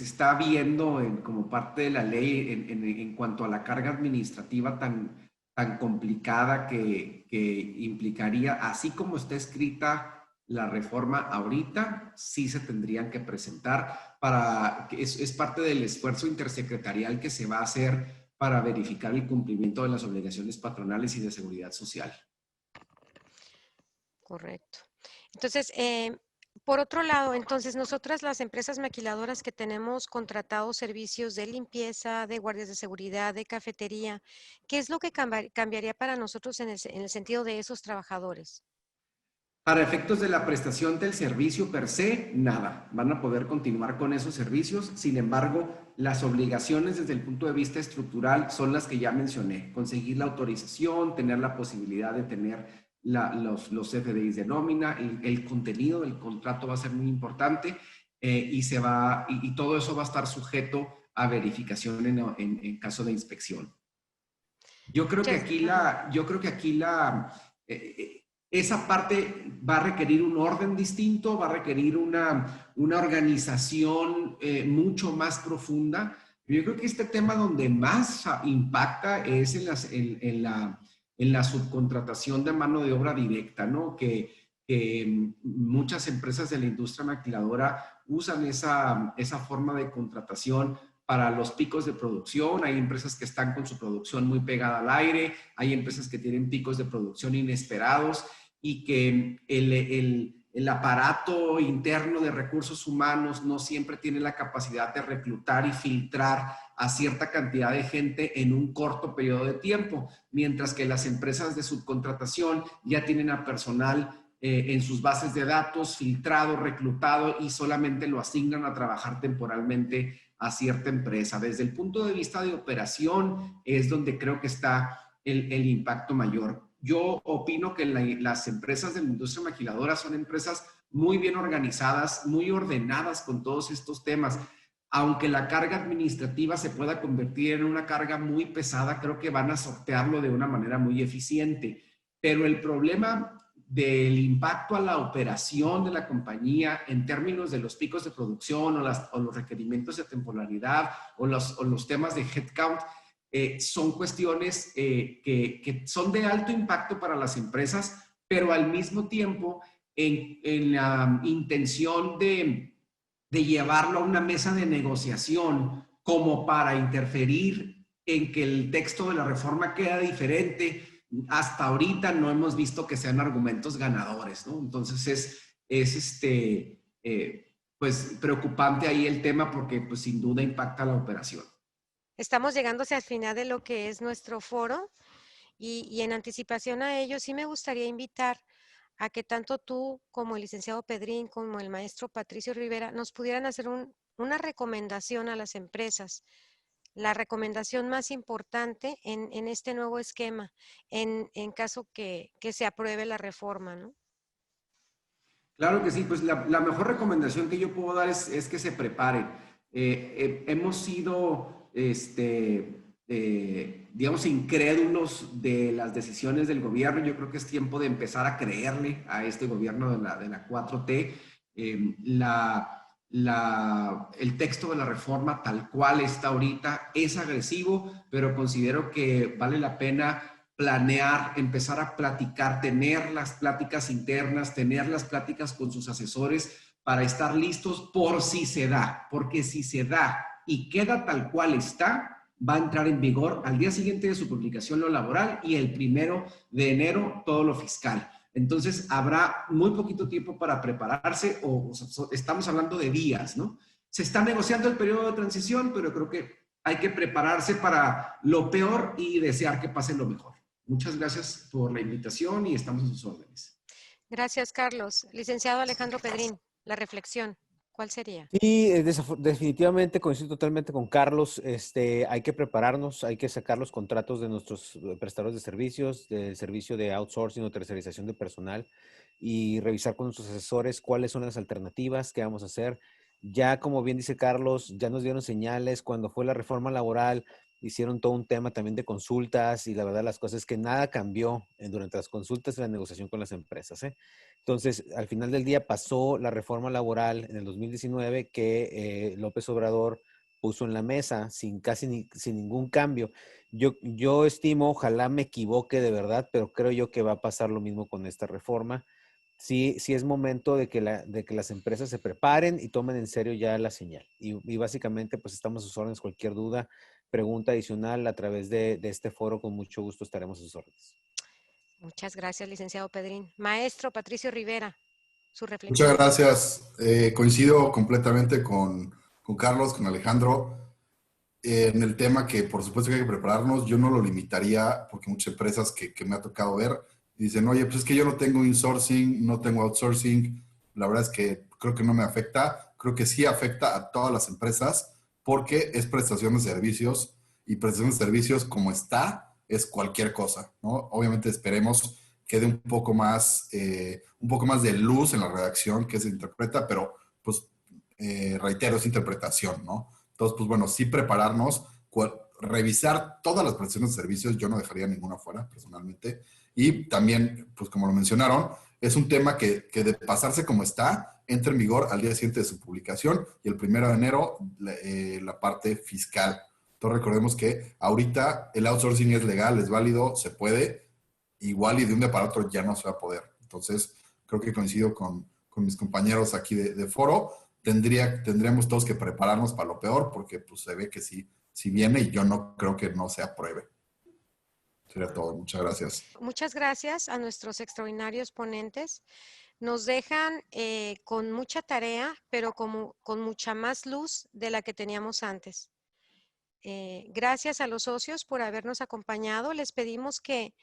está viendo como parte de la ley en cuanto a la carga administrativa tan complicada que implicaría, así como está escrita la reforma ahorita, sí se tendrían que presentar es parte del esfuerzo intersecretarial que se va a hacer para verificar el cumplimiento de las obligaciones patronales y de seguridad social. Correcto. Entonces, por otro lado, entonces nosotras las empresas maquiladoras que tenemos contratados servicios de limpieza, de guardias de seguridad, de cafetería, ¿qué es lo que cambiaría para nosotros en el sentido de esos trabajadores? Para efectos de la prestación del servicio per se, nada. Van a poder continuar con esos servicios. Sin embargo, las obligaciones desde el punto de vista estructural son las que ya mencioné. Conseguir la autorización, tener la posibilidad de tener los CFDIs de nómina, el contenido del contrato va a ser muy importante y todo eso va a estar sujeto a verificación en caso de inspección. Yo creo que aquí esa parte va a requerir un orden distinto, va a requerir una organización mucho más profunda. Yo creo que este tema donde más impacta es en la subcontratación de mano de obra directa, ¿no? Que muchas empresas de la industria maquiladora usan esa forma de contratación para los picos de producción. Hay empresas que están con su producción muy pegada al aire, hay empresas que tienen picos de producción inesperados y que el aparato interno de recursos humanos no siempre tiene la capacidad de reclutar y filtrar a cierta cantidad de gente en un corto periodo de tiempo, mientras que las empresas de subcontratación ya tienen a personal en sus bases de datos filtrado, reclutado y solamente lo asignan a trabajar temporalmente a cierta empresa. Desde el punto de vista de operación es donde creo que está el impacto mayor. Yo opino que las empresas de la industria maquiladora son empresas muy bien organizadas, muy ordenadas con todos estos temas. Aunque la carga administrativa se pueda convertir en una carga muy pesada, creo que van a sortearlo de una manera muy eficiente. Pero el problema del impacto a la operación de la compañía en términos de los picos de producción o los requerimientos de temporalidad o los temas de headcount, son cuestiones que son de alto impacto para las empresas, pero al mismo tiempo en la intención de llevarlo a una mesa de negociación como para interferir en que el texto de la reforma queda diferente. Hasta ahorita no hemos visto que sean argumentos ganadores, ¿no? Entonces pues preocupante ahí el tema porque pues sin duda impacta la operación. Estamos llegando hacia el final de lo que es nuestro foro y en anticipación a ello sí me gustaría invitar a que tanto tú como el licenciado Pedrín como el maestro Patricio Rivera nos pudieran hacer una recomendación a las empresas. La recomendación más importante en este nuevo esquema, en caso que se apruebe la reforma, ¿no? Claro que sí, pues la mejor recomendación que yo puedo dar es que se preparen. Hemos sido, digamos, incrédulos de las decisiones del gobierno. Yo creo que es tiempo de empezar a creerle a este gobierno de la 4T. El texto de la reforma tal cual está ahorita es agresivo, pero considero que vale la pena planear, empezar a platicar, tener las pláticas internas, tener las pláticas con sus asesores para estar listos por si se da, porque si se da y queda tal cual está, va a entrar en vigor al día siguiente de su publicación lo laboral y el 1 de enero todo lo fiscal. Entonces habrá muy poquito tiempo para prepararse estamos hablando de días, ¿no? Se está negociando el periodo de transición, pero creo que hay que prepararse para lo peor y desear que pase lo mejor. Muchas gracias por la invitación y estamos a sus órdenes. Gracias, Carlos. Licenciado Alejandro Pedrín, la reflexión. ¿Cuál sería? Y definitivamente coincido totalmente con Carlos. Hay que prepararnos, hay que sacar los contratos de nuestros prestadores de servicios, del servicio de outsourcing o tercerización de personal y revisar con nuestros asesores cuáles son las alternativas que vamos a hacer. Ya como bien dice Carlos, ya nos dieron señales cuando fue la reforma laboral, hicieron todo un tema también de consultas y la verdad las cosas es que nada cambió durante las consultas y la negociación con las empresas, ¿eh? Entonces, al final del día pasó la reforma laboral en el 2019 que López Obrador puso en la mesa sin sin ningún cambio. Yo estimo, ojalá me equivoque de verdad, pero creo yo que va a pasar lo mismo con esta reforma. Sí, sí es momento de que las empresas se preparen y tomen en serio ya la señal. Y básicamente, pues estamos a sus órdenes. Cualquier duda, pregunta adicional a través de este foro, con mucho gusto estaremos a sus órdenes. Muchas gracias, licenciado Pedrín. Maestro Patricio Rivera, su Muchas reflexión. gracias. Coincido completamente con Carlos, con Alejandro, en el tema que por supuesto que hay que prepararnos. Yo no lo limitaría porque muchas empresas que me ha tocado ver dicen, oye, pues es que yo no tengo insourcing, no tengo outsourcing. La verdad es que creo que no me afecta. Creo que sí afecta a todas las empresas porque es prestación de servicios y prestación de servicios como está es cualquier cosa, ¿no? Obviamente esperemos que dé un poco más de luz en la redacción que se interpreta, pero pues reitero, es interpretación, ¿no? Entonces, pues bueno, sí prepararnos, revisar todas las prestaciones de servicios, yo no dejaría ninguna fuera, personalmente. Y también, pues como lo mencionaron, es un tema que de pasarse como está, entra en vigor al día siguiente de su publicación y el 1 de enero la parte fiscal. Entonces recordemos que ahorita el outsourcing es legal, es válido, se puede, igual y de un día para otro ya no se va a poder. Entonces, creo que coincido con mis compañeros aquí de foro. Tendríamos todos que prepararnos para lo peor porque pues se ve que sí viene y yo no creo que no se apruebe. Sería todo. Muchas gracias. Muchas gracias a nuestros extraordinarios ponentes. Nos dejan con mucha tarea, pero con mucha más luz de la que teníamos antes. Gracias a los socios por habernos acompañado. Les pedimos que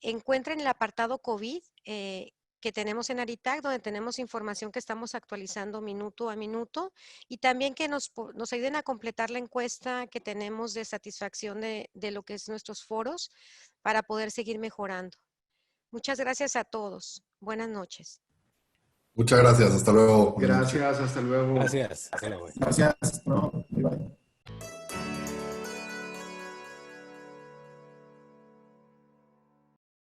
encuentren el apartado COVID que tenemos en Aritac, donde tenemos información que estamos actualizando minuto a minuto, y también que nos ayuden a completar la encuesta que tenemos de satisfacción de lo que es nuestros foros para poder seguir mejorando. Muchas gracias a todos. Buenas noches. Muchas gracias. Hasta luego. Buenas noches. Gracias, hasta luego. Gracias. Hasta luego. Gracias. No, bye.